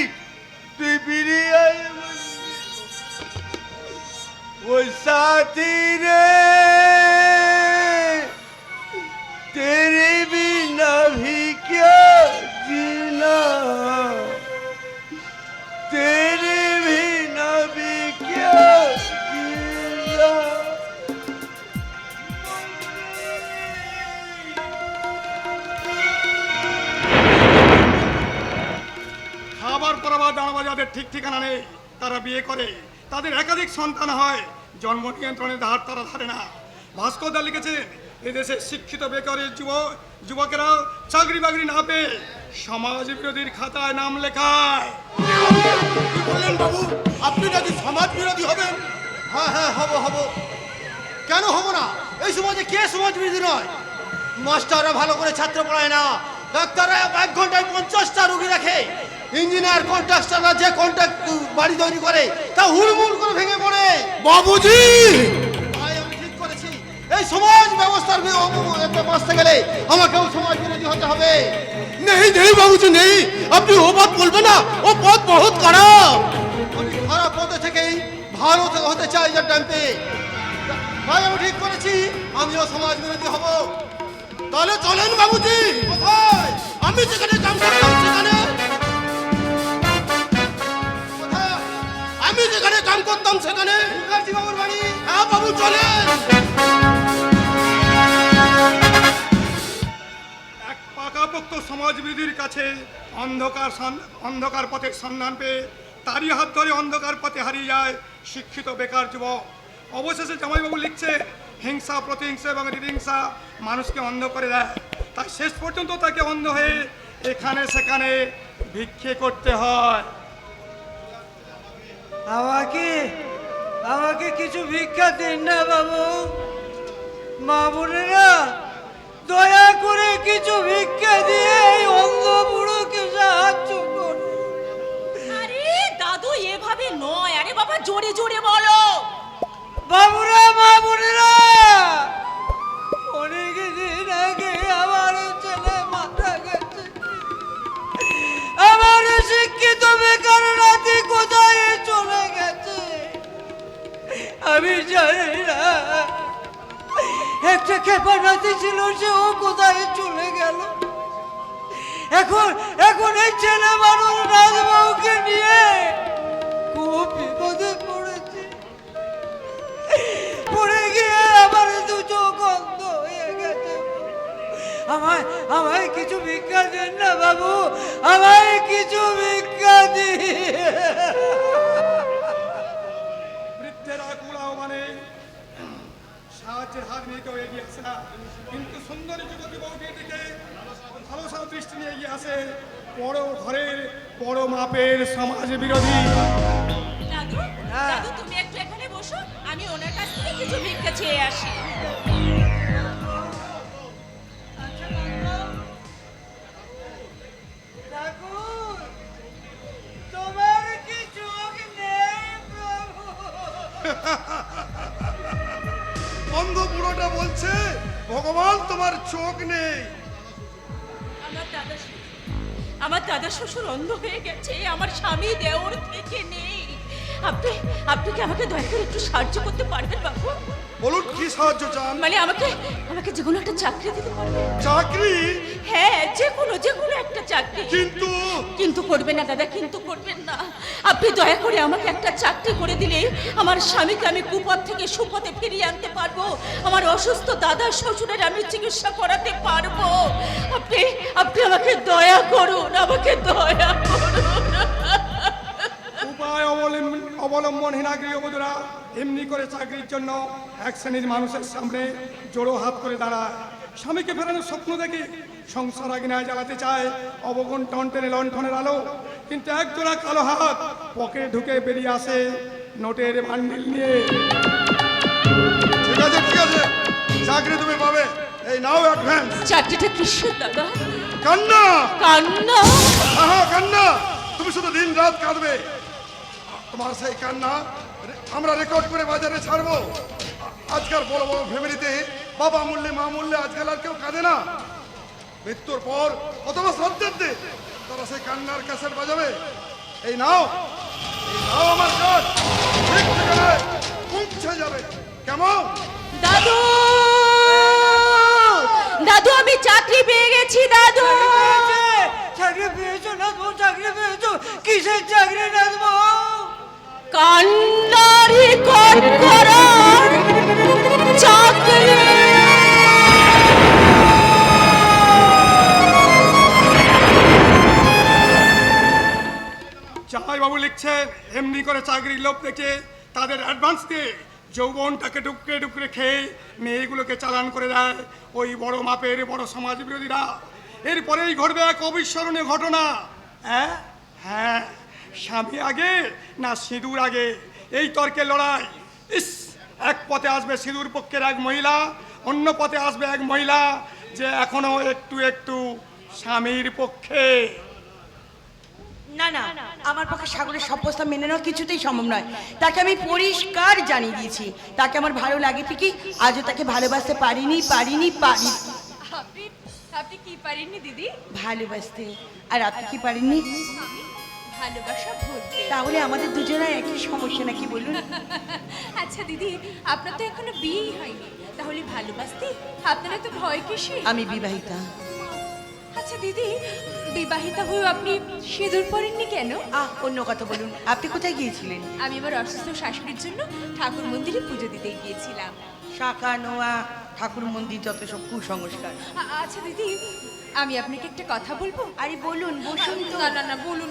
তুই বেরিয়ে আয় মুন্নি। ও সাথী রে, तेरे बिना भी क्या जीना, तेरे बिना भी क्या जीना। খাবার পরাবার দাঁড়াবা যাদের ঠিক ঠিকানা নেই, তারা বিয়ে করে, তাদের একাধিক সন্তান হয়, জন্ম নিয়ন্ত্রণের ধার তারা ধারে না। ভাস্করদা লিখেছেন, এদেশের শিক্ষিত বেকারের যুবকেরা চাকরি বাকরি না পেয়ে সমাজ বিরোধীর খাতায় নাম লেখায়। কি বললেন বাবু, আপনি নাকি সমাজ বিরোধী হবেন? হ্যাঁ হ্যাঁ, হব। কেন হব না? এই সমাজে কে সমাজ বিরোধী নয়? মাস্টাররা ভালো করে ছাত্র পড়ায় না, ডাক্তাররা 1 ঘন্টায় 50টা রোগী রাখে, ইঞ্জিনিয়ার কন্ট্রাক্টররা যে কন্ট্রাক্ট বাড়ি তৈরি করে তা হুড়মুড় করে ভেঙে পড়ে। বাবুজি, আমি ঠিক করেছি, এই সমাজ ব্যবস্থার বাঁচতে গেলে আমাকেও সমাজ বিরোধী হতে হবে। নেই বাবুজি নেই, আপনি ও পথ বলবেন না, ও পথ বহুত খারাপ। আমি খারাপ পথে থেকেই ভালো হতে চাই যে টাইমে। তাই আমি ঠিক করেছি, আমিও সমাজ বিরোধী হব। তাহলে চলেন বাবুজি। কোথায়? আমি যেখানে কাম করতাম সেখানে। আমি যেখানে কাম করতাম সেখানে। মুখার্জি বাবুর বাড়ি। হ্যাঁ বাবু, চলেন। এক পাকাপোক্ত সমাজবিরোধীর কাছে অন্ধকার পথের সন্ধান পেয়ে তারই হাত ধরে অন্ধকার পথে হারিয়ে যায় শিক্ষিত বেকার যুবক। অবশেষে জামাইবাবু লিখছে, হিংসা প্রতিহিংসা এবং রিহিংসা মানুষকে অন্ধ করে দেয়, তাই শেষ পর্যন্ত তাকে অন্ধ হয়ে এখানে সেখানে ভিক্ষে করতে হয়। আমাকে কিছু ভিক্ষা দিন না বাবু। মা বোনেরা, দয়া করে কিছু ভিক্ষা দিয়ে এই অন্ধ বুড়োকে সাহায্য করুন। আরে দাদু, এভাবে নয়, আরে বাবা জোরে জোরে বলো। বাবুরা, মা বোনেরা, অনেক দিন আগে আমার ছেলে মারা গেছে। আমার শিক্ষিত বেকার নাতি কোথায় চলে গেছে আমি জানি না। একটা খেপা নাতি ছিল, সেও কোথায় চলে গেল। এখন এই ছেলে মানুষ রাজবাবুকে নিয়ে খুব বিপদে পড়েছে। পড়ে গিয়ে আমার 2 চোখ অন্ধ হয়ে গেছে। আমায় কিছু ভিক্ষা দেন না বাবু, আমায় কিছু ভিক্ষা দিন। বৃদ্ধেরা কুড়াও মানে সাহায্যের হাত নিয়ে কেউ এগিয়ে আসে না, কিন্তু সুন্দরী যুবতী বউটির দিকে ভালোবাসার দৃষ্টি নিয়ে এগিয়ে আসে বড় ঘরের বড় মাপের সমাজ বিরোধী। দাদু দাদু তুমি একটু এখানে বসো, আমি ওনার কাছ থেকে কিছু ভিক্ষা চেয়ে আসি। অন্ধ বুড়োটা বলছে ভগবান তোমার চোখ নেই। আমার দাদা শ্বশুর অন্ধ হয়ে গেছে, আমার স্বামী দেওর থেকে নেই। আপনি আপনি কি আমাকে দয়া করে একটু সাহায্য করতে পারবেন বাবু? বলুন কি সাহায্য চান? মানে আমাকে আমাকে যে কোনো একটা চাকরি দিতে পারবেন? চাকরি? হ্যাঁ, যে কোনো একটা চাকরি। কিন্তু কিন্তু করবেন না দাদা, কিন্তু করবেন না। আপনি দয়া করে আমাকে একটা চাকরি করে দিলে আমার স্বামীকে আমি কুপথ থেকে সুপথে ফিরিয়ে আনতে পারবো, আমার অসুস্থ দাদা শ্বশুরের আমি চিকিৎসা করাতে পারবো। আপনি আপনি আমাকে দয়া করুন, আমাকে দয়া করুন। উপায় অবলম্বনহীনা গৃহবধূরা এমনি করে চাকরির জন্য এক শ্রেণীর মানুষের সামনে জোড়ো হাত করে দাঁড়ায়। স্বামীকে ফেরানোর স্বপ্ন দেখে সংসার আগুনায় জ্বালাতে চায় অবগুণ টনটেনে লণ্ঠনের আলো, কিন্তু একজোড়া কালো হাত পকেটে ঢুকে বেরিয়ে আসে নোটের বান্ডিল নিয়ে। ঠিক আছে ঠিক আছে, চাকরি তুমি পাবে, এই নাও অ্যাডভান্স। চাকরিটা কিসের দাদা? কান্না কান্না? আহা কান্না, তুমি শুধু দিন রাত কাঁদবে। তোমার সেই কান্না আমরা রেকর্ড করে বাজারে ছাড়বো। আজকাল বড় বড় ফ্যামিলিতে বাবা মূল্যে মা মূল্যে আজকাল আর কেউ কাঁদে না। মৃত্যুর পর অথবা শ্রদ্ধার্থে তারা সেই কান্নার ক্যাসেট বাজাবে। এই নাও আমার কাজ, ঠিক ঠিকানায় পৌঁছে যাবে। কেমন? দাদু দাদু আমি চাকরি পেয়ে গেছি। দাদু চাকরি পেয়েছো না? চাকরি পেয়েছো? কিসের চাকরি রাখবো? কান্নারি করার চাকরি। জামাই বাবু লিখছেন এমনি করে চাকরির লোভ দেখে তাদের অ্যাডভান্স দিয়ে যৌবনটাকে টুকরে টুকরে খেয়ে মেয়েগুলোকে চালান করে দেয় ওই বড় মাপের বড় সমাজ বিরোধীরা। এরপরেই ঘটবে এক অবিস্মরণীয় ঘটনা। হ্যাঁ হ্যাঁ, স্বামী আগে না সিঁদুর আগে, এই তর্কের লড়াই। ইস, এক পথে আসবে সিঁদুর পক্ষের এক মহিলা, অন্য পথে আসবে এক মহিলা যে এখনো একটু একটু স্বামীর পক্ষে। না না, আমার পক্ষে সাগরের সব প্রস্তাব মেনে নেওয়া কিছুতেই সম্ভব নয়। তাকে আমি পরিষ্কার জানিয়ে দিয়েছি তাকে আমার ভালো লাগে ঠিকই, আজও তাকে ভালোবাসতে পারিনি। আপনি আপনি কি পারেননি দিদি? ভালোবাসতে। আর আপনি কি পারেননি? ভালোবাসা ভুলতে। তাহলে আমাদের দুজনের একই সমস্যা নাকি বলুন? আচ্ছা দিদি, আপনার তো এখনো বিয়েই হয়নি, তাহলে ভালোবাসতে আপনারা তো ভয় কিসে? আমি বিবাহিতা। আচ্ছা দিদি, বিবাহিতা হয়েও আপনি সিঁদুর পরেননি কেন? অন্য কথা বলুন, আপনি কোথায় গিয়েছিলেন? আমি আমার অসুস্থ শাশুড়ির জন্য ঠাকুর মন্দিরে পুজো দিতে গিয়েছিলাম। শাখা নোয়া ঠাকুর মন্দির যত সব কুসংস্কার। আচ্ছা দিদি, আমি আপনাকে একটা কথা বলবো? আরে বলুন, বসুন তো। না না না, বলুন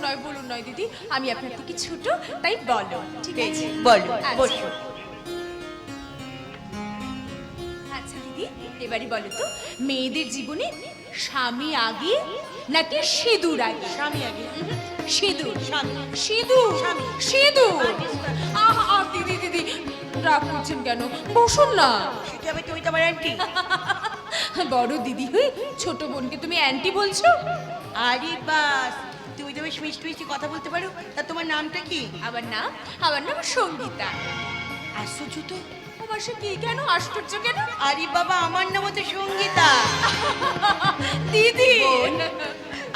নয় দিদি, আমি আপনার থেকে ছোট, তাই বলো। ঠিক আছে বলো, আচ্ছা। বসুন। আচ্ছা দিদি, এবারে বলো তো, মেয়েদের জীবনে স্বামী আগে নাকি সিঁদুর আগে? স্বামী আগে। সিঁদুর। স্বামী। সিঁদুর। স্বামী। সিঁদুর। আহা দিদি দিদি, রাগ করছেন কেন? বসুন না। সেটা হবে, তুমি তো আমার আন্টি। বড় দিদি হয়ে ছোট বোনকে তুমি অ্যান্টি বলছো? আরে বাস, তুমি তো বেশ মিষ্টি মিষ্টি কথা বলতে পারো। তা তোমার নামটা কি? আমার নাম সঙ্গীতা। আশ্চর্য তো। আমার সে কি কেন আশ্চর্য কেন? আরে বাবা, আমার নামও তো সঙ্গীতা। দিদি।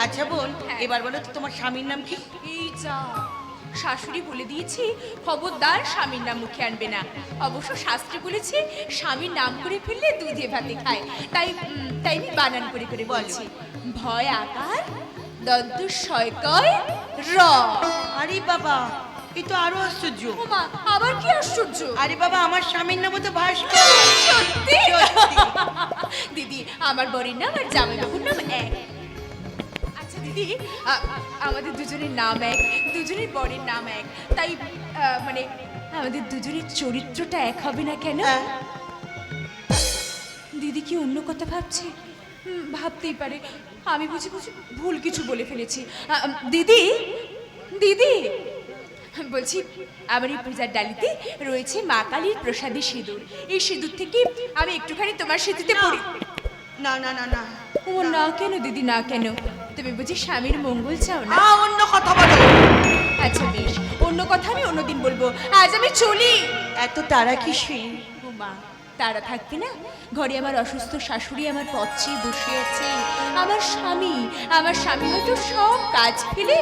আচ্ছা বোন, এবার বলো তো তোমার স্বামীর নাম কি? এই যা, শাশুড়ি বলে দিয়েছি খবরদার স্বামীর নাম মুখে আনবে না। অবশ্য শাস্ত্রে বলেছে স্বামীর নাম করে ফেললে দুধে ভাতে খায়, তাই আমি বানান করে করে বলছি। ভয় আকার দন্ত শয়কয় র। আরে বাবা, এই তো আরো আশ্চর্য। ওমা, আবার কি আশ্চর্য? আরে বাবা, আমার স্বামীর নামও তো ভাস্কর। সত্যি? দিদি, আমার বরের নাম আর জামাইবাবুর নাম এক। আচ্ছা দিদি, আমাদের দুজনের নাম এক, দুজনের বরের নাম এক, তাই মানে আমাদের দুজনের চরিত্রটা এক হবে না কেন? দিদি কি অন্য কথা ভাবছে? ভাবতেই পারে আমি বুঝি ভুল কিছু বলে ফেলেছি। দিদি দিদি বলছি, আমার এই পূজার ডালিতে রয়েছে মা কালীর প্রসাদী সিঁদুর। এই সিঁদুর থেকে আমি একটুখানি তোমার সিঁথিতে পরি। না না না না ও না কেন দিদি, না কেন? তুমি বুঝি স্বামীর মঙ্গল চাও না? অন্য কথা বলো। আচ্ছা বেশ, অন্য কথা আমি অন্যদিন বলবো, আজ আমি চলি। এত তারা কিসের? মা, তারা থাকবে না? ঘরে আমার অসুস্থ শাশুড়ি আমার পথ চেয়ে বসে আছে। আমার স্বামী হয়তো সব কাজ ফেলে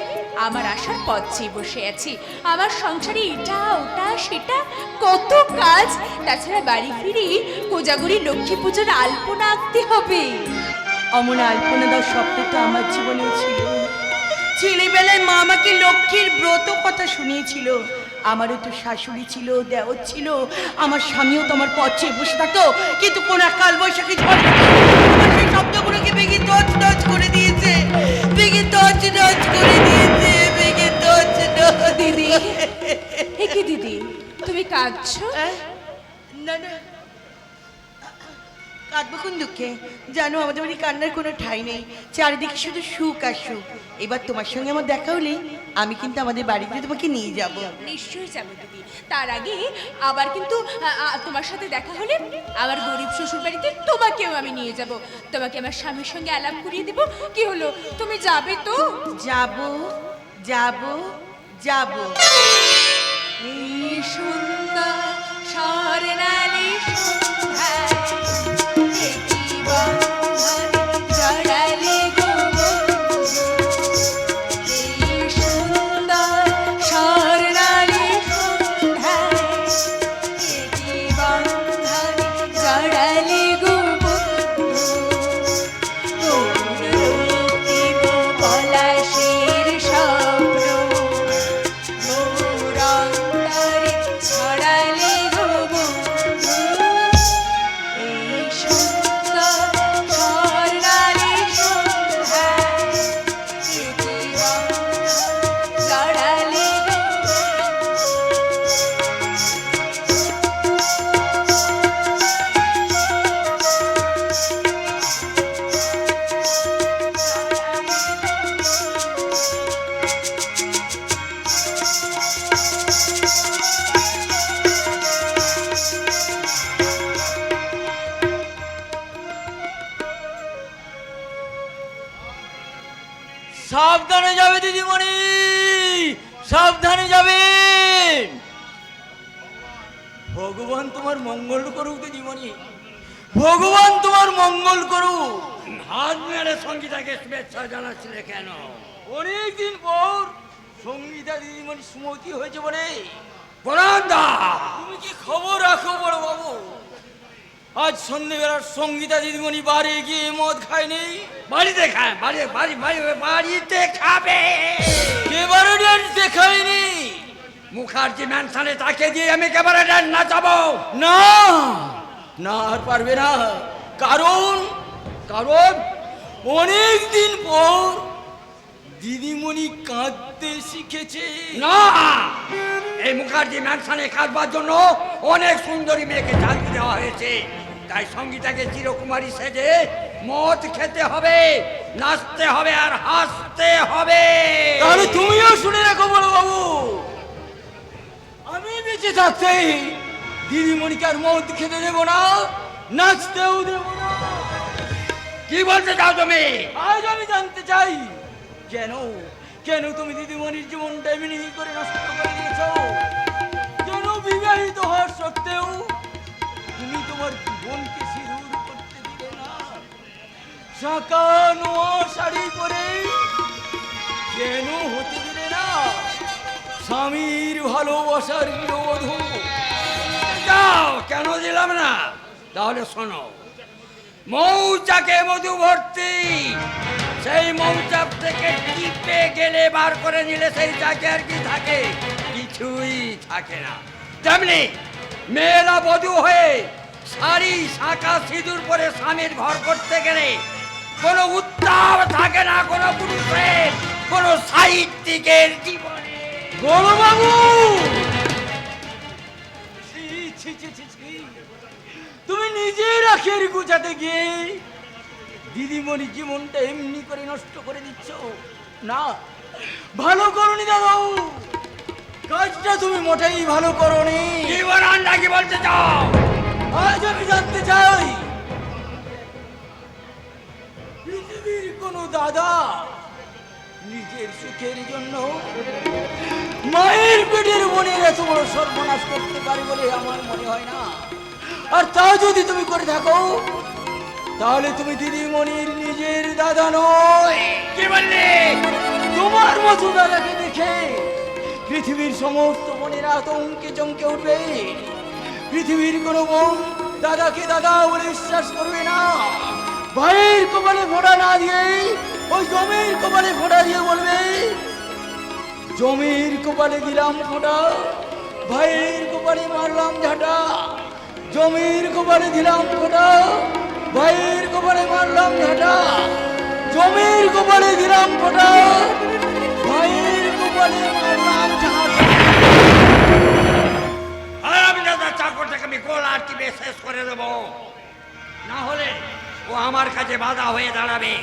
আমার আসার পথ চেয়ে বসে আছে। আমার সংসারে এটা ওটা সেটা কত কাজ, তাছাড়া বাড়ি ফিরে কোজাগরি লক্ষ্মী পুজোর আলপনা আঁকতে হবে। অমন আলপনা দাও স্বপ্ন তো আমার জীবনেও ছিল। ছেলেবেলায় মা আমাকে লক্ষ্মীর ব্রত কথা শুনিয়েছিল। আমারও তো শাশুড়ি ছিল, দেওর ছিল, আমার স্বামীও তো আমার পথ চেয়ে বসে থাকতো। কিন্তু কোন এক কাল বৈশাখী ঝড় আমার সেই শব্দগুলোকে ভেঙে তছ নছ করে দিয়েছে, ভেঙে তছ নছ করে দিয়েছে, ভেঙে তছ নছ। দিদি, এ কি দিদি, তুমি কাঁদছো? না না, কাঁদবো কোন দুঃখে? জানো আমাদের বাড়ি কান্নার কোনো ঠাঁই নেই, চারিদিকে শুধু সুখ আর সুখ। এবার তোমার সঙ্গে আমার দেখা হলে আমি কিন্তু আমাদের বাড়িতে তোমাকে নিয়ে যাব। নিশ্চয়ই যাবো দিদি। তার আগে আবার কিন্তু তোমার সাথে দেখা হলে আমার গরিব শ্বশুর বাড়িতে তোমাকেও আমি নিয়ে যাব। তোমাকে আমার স্বামীর সঙ্গে আলাপ করিয়ে দেবো। কি হলো, তুমি যাবে তো? যাব যাব যাব। এই সুন্দর স্বর্ণালী সন্ধ্যায় একটি বন্ধন জড়ালে গো বন্ধু। এই সুন্দর স্বর্ণালী সন্ধ্যায় একটি বন্ধন জড়ালে গো বন্ধু। কোন রক্তিম পলাশের স্বপ্ন গৌরঙ্গারে ছড়ালে গো বন্ধু। এই সুন্দর স্বর্ণালী সন্ধ্যায় একটি বন্ধন জড়ালে গো সাবধানে যাবে দিদিমণি, সাবধানে যাবেন। ভগবান তোমার মঙ্গল করুক দিদিমণি, ভগবান তোমার মঙ্গল করুক। হাত মেরে সঙ্গীতাকে শুভেচ্ছা জানাচ্ছিলে কেন? অনেকদিন পর সঙ্গীতা দিদিমণি সুমতি হয়েছে বলে। বরান্দা, তুমি কি খবর রাখো বড় বাবু? আজ সন্ধ্যেবেলার সঙ্গীতা দিদিমণি বাড়ি গিয়ে মদ খায়নি? বাড়িতে খায়, বাড়িতে খাবে। এবারে ডান্সে খায়নি? মুখার্জি ম্যানশনে তাকে দিয়ে আমি একেবারে ডান্স নাচাবো না। না আর পারবে না, কারণ অনেক দিন পর দিদিমণি কাঁদতে শিখেছে। না, এই মুখার্জি ম্যানশনে কাঁদবার জন্য অনেক সুন্দরী মেয়েকে চাকরি দেওয়া হয়েছে। তাই সঙ্গীতাকে চিরকুমারী সেজে মদ খেতে হবে, নাচতে হবে আর হাসতে হবে। তাহলে তুমিও শুনে রাখো বড় বাবু, আমি বেঁচে থাকতে দিদিমণিকে আর মদ খেতে দেবো না, নাচতেও দেবো না। কি বলতে চাও তুমি? আজ আমি জানতে চাই, কেন তুমি দিদিমণির জীবনটা এমনি করে নষ্ট করে দিয়েছ? কেন বিবাহিত হওয়ার সত্ত্বেও তুমি তোমার জীবনকে সিঁদুর করতে দিলে না? শাঁকা নোয়া শাড়ি পরে কেন হতে দিলে না স্বামীর ভালোবাসার গৃহবধূ? যাও, কেন দিলাম না? তাহলে শোনো, মৌচাকে মধু ভর্তি, সেই মৌচাক থেকে টিপে গেলে বার করে নিলে সেই চাকে আর কি থাকে? কিছুই থাকে না। তেমনি মেয়েরা বধূ হয়ে শাড়ি শাঁখা সিঁদুর পরে স্বামীর ঘর করতে গেলে কোনো উত্তাপ থাকে না কোনো পুরুষের, কোনো সাহিত্যিকের জীবনে। বড়বাবু, তুমি নিজের আখের গুছাতে গিয়ে দিদিমণি জীবনটা এমনি করে নষ্ট করে দিচ্ছ। না, ভালো করনি দাদা, কাজটা তুমি মোটেই ভালো করনি। কি বলতে চাও? আজ আমি জানতে চাই, পৃথিবীর কোনো দাদা নিজের সুখের জন্য মায়ের পেটের বোনের এত বড় সর্বনাশ করতে পারে বলে আমার মনে হয় না। আর তা যদি তুমি করে থাকো, তাহলে তুমি দিদিমণির নিজের দাদা নয়। কি বললে? তোমার মতো দাদাকে দেখে পৃথিবীর সমস্ত বোনেরা আতঙ্কে চমকে উঠবে। পৃথিবীর কোনো বোন দাদাকে দাদা বলে বিশ্বাস করবে না। ভাইয়ের কপালে ফোঁটা না দিয়ে ওই জমির কপালে ফোঁটা দিয়ে বলবে, জমির কপালে দিলাম ফোঁটা, ভাইয়ের কপালে মারলাম ঝাঁটা। জমির কপালে দিলাম ফোঁটা, ভাইয়ের কপালে মারলাম ঝাঁটা। জমির কপালে দিলাম ফোঁটা, ভাইয়ের কপালে মারলাম ঝাঁটা। আর আমি দাদা চাকরটাকে আমি গোলা টিপে শেষ করে দেব, না হলে ও আমার কাছে বাধা হয়ে দাঁড়াবে।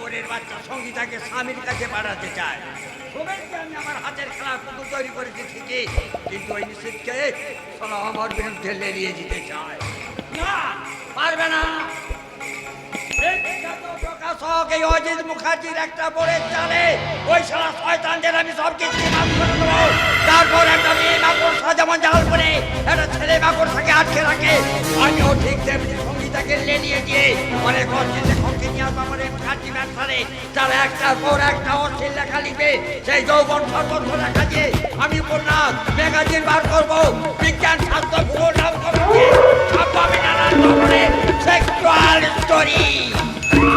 ওরের বাচ্চা সঙ্গীতাকে স্বামীর কাছে পাঠাতে চায়। সবাইকে আমি আমার হাতের খেলা পুতুল তৈরি করেছি ঠিকই, কিন্তু ওই নিষেধকে আমার বিরুদ্ধে লেলিয়ে দিতে চায়। না, পারবে না। এই বিখ্যাত প্রকাশক এই অজিত মুখার্জির একটা বড়ের চালে ওই সারা শয়তানদের আমি সব কিছু মাফ করে দেবো। তারপর একটা মেয়ে মাকড়সা যেমন জাল করে একটা ছেলে মাকড়সাকে আটকে রাখে, আমিও ঠিক তেমনি সঙ্গীতাকে লেলিয়ে দিয়ে অনেক অশ্লীল লেখককে নিয়ে আসবো আমার এই মুখার্জি ব্যবসারে। তারা একটার পর একটা অশ্লীল লেখা লিখবে, সেই যৌবন সতর্ক লেখা দিয়ে আমি উপন্যাস ম্যাগাজিন বার করবো। বিজ্ঞান, স্বাস্থ্য, ভূগোল, নামকরণকে ছাপবো আমি নানান ধরনের সেক্সুয়াল স্টোরি।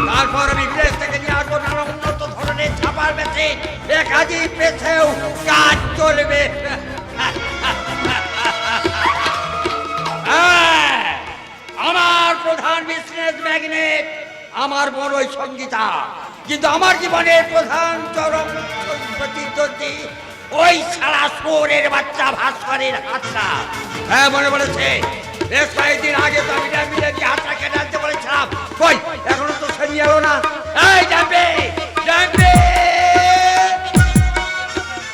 তারপর আমি বিদেশ থেকে নিয়ে আসবো নানা উন্নত ধরনের ছাপার মেশিন। একাধিক পেছেও কাজ চলবে। আমার প্রধান বিজনেস ম্যাগনেট আমার বড়ই সঙ্গীতা, কিন্তু আমার জীবনের প্রধান চরম প্রতিদ্বন্দ্বী ওই সারা শোরের বাচ্চা ভাস্করের হাতটা। হ্যাঁ, মনে পড়েছে, বেশ কয়েকদিন আগে তো আমি মিলে দিয়ে হাতটা কেটে আনতে বলেছিলাম। কই, এখনো তো সরিয়ে এলো না। এই জানবে জানবে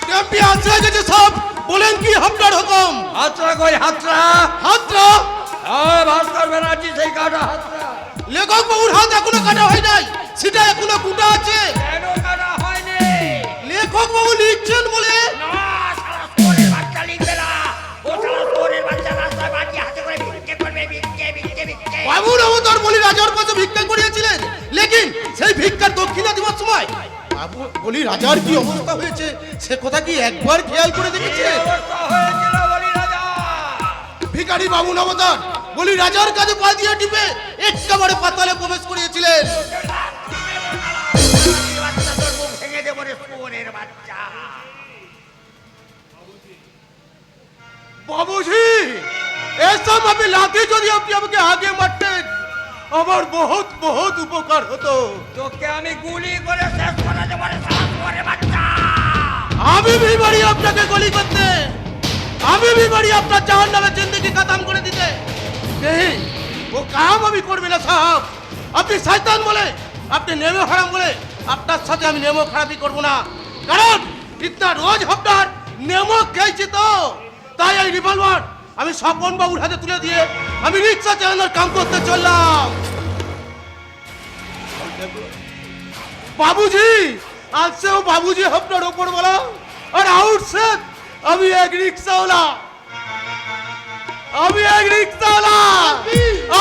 ড্যাম্পি আছড়া গেছে সব, বলেন কি আপনার হুকুম? হাতরা কই, হাতরা হাতরা ভাস্কর ব্যানার্জি সেই কাটা হাতরা। লেখক বাবুর হাত এখনো কাটা হয় নাই, সেটা এখনো গুটা আছে। কেন কাটা হয়নি? লেখক বাবু লিখছেন বলে। না, সারা শোরের বাচ্চা লিখবে না। ও সারা শোরের বাচ্চা রাস্তায় বাকি হাতে করে ভিক্ষে করবে, ভিক্ষে ভিক্ষে ভিক্ষে। বাবুর অবতার বলি রাজার কাছে ভিক্ষা করিয়েছিলেন, লেকিন সেই ভিক্ষার দক্ষিণা দিবার সময় বাবু বলি রাজার কি অবস্থা হয়েছে সে কথা কি একবার খেয়াল করে দেখেছে? অবস্থা হয়েছিল বলি রাজা। ভিখারি বাবু অবতার বলি রাজার কাছে পা দিয়ে টিপে একেবারে পাতালে প্রবেশ করিয়েছিলেন। বাচ্চা তোর মুখ ভেঙে দেবো রে শোরের বাচ্চা। বাবুজি, এসব আমি লাঠি যদি আপনি আমাকে আগে মারতেন আমার বহুত বহুত উপকার হতো। তোকে আমি গুলি করে শেষ করে দেবো রে সারা শোরের বাচ্চা। আমি भी বাড়ি আপনাকে গুলি করতে, আমি भी বাড়ি আপনার জাহান্নামে জিন্দেগি খতম করে দিতে। नहीं, वो काम আমি করবে না সাহেব। আপনি শয়তান বলে, আপনি নেমে হারাম বলে আপনার সাথে আমি নেমো খারাপি করব না। কারণ ইতনা রোজ আপনার নেমো খেয়েছি তো, তাই এই রিভলভার আমি স্বপন বাবুর হাতে তুলে দিয়ে আমি রিক্সা চালানোর কাম করতে চললাম। বাবুজি, आज से वो बाबूजी আপনার উপর বলা, আর আউট से আমি এক রিক্সাওয়ালা, আমি এক রিক্সাওয়ালা,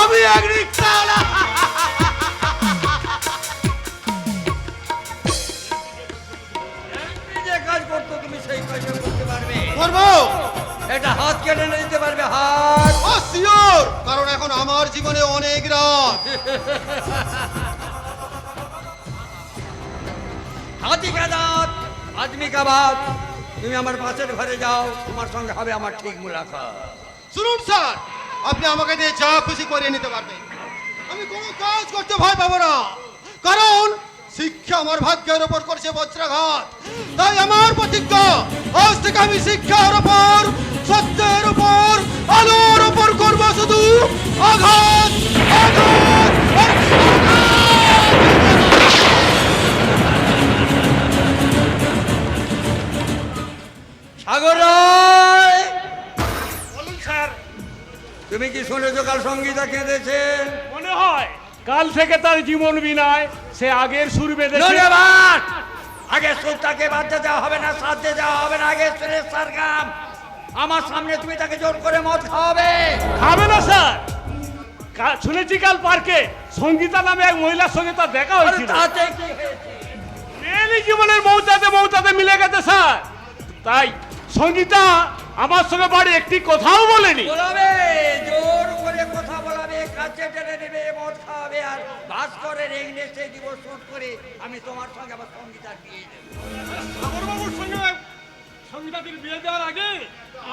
আমি এক রিক্সাওয়ালা। তুমি যে কাজ করতো তুমি সেই কাজ করতে পারবে। করবো এটা হাত কেটে নিতে পারবে, হাত। ও শিওর, কারণ এখন আমার জীবনে অনেক রাত। হাতি কা দাঁত আদমি কা বাত। তুমি আমার পাশের ঘরে যাও, তোমার সঙ্গে হবে আমার ঠিক মুলাকাত। শুনুন স্যার, আপনি আমাকে দিয়ে যা খুশি করে নিতে পারবেন, আমি কোনো কাজ করতে ভয় পাবো না। কারণ শিক্ষা আমার ভাগ্যের উপর করছে বজ্রাঘাত। তাই আমার প্রতিজ্ঞা, আজ থেকে আমি শিক্ষার উপর, সত্যের উপর আলোর ওপর করবো শুধু আঘাত আঘাত আর সাগর রায়, বলুন স্যার। তুমি কি শুনেছো কাল সঙ্গীতা কেঁদেছে? মনে হয় কাল থেকে তার জীবন বিনায় সে আগের সুর বেঁধেছে। ধন্যবাদ। আগে সুরটাকে বাঁধতে দেওয়া হবে না, সাথে দেওয়া হবে না, আগে সুরের সারগাম। আমার সামনে তুমি তাকে জোর করে মদ খাওয়াবে? খাবে না স্যার। শুনেছি কাল পার্কে সঙ্গীতা নামে এক মহিলার সঙ্গে তার দেখা আরে হয়েছিল। তাতে কি হয়েছে? মেয়েলি জীবনের মৌতাতে মিলে গেছে স্যার। তাই সঙ্গীতা আমার সঙ্গে বাড়ি একটি কথাও বলেনি। বলাবে, জোর করে কথা বলাবে, কাছে টেনে নেবে, মদ খাওয়াবে, আর ভাস্করের ইংলিশে দিব শুট করে আমি তোমার সঙ্গে আবার সঙ্গীতার বিয়ে দেবো। সাগরবাবুর সঙ্গে সঙ্গীতাদির বিয়ে দেওয়ার আগে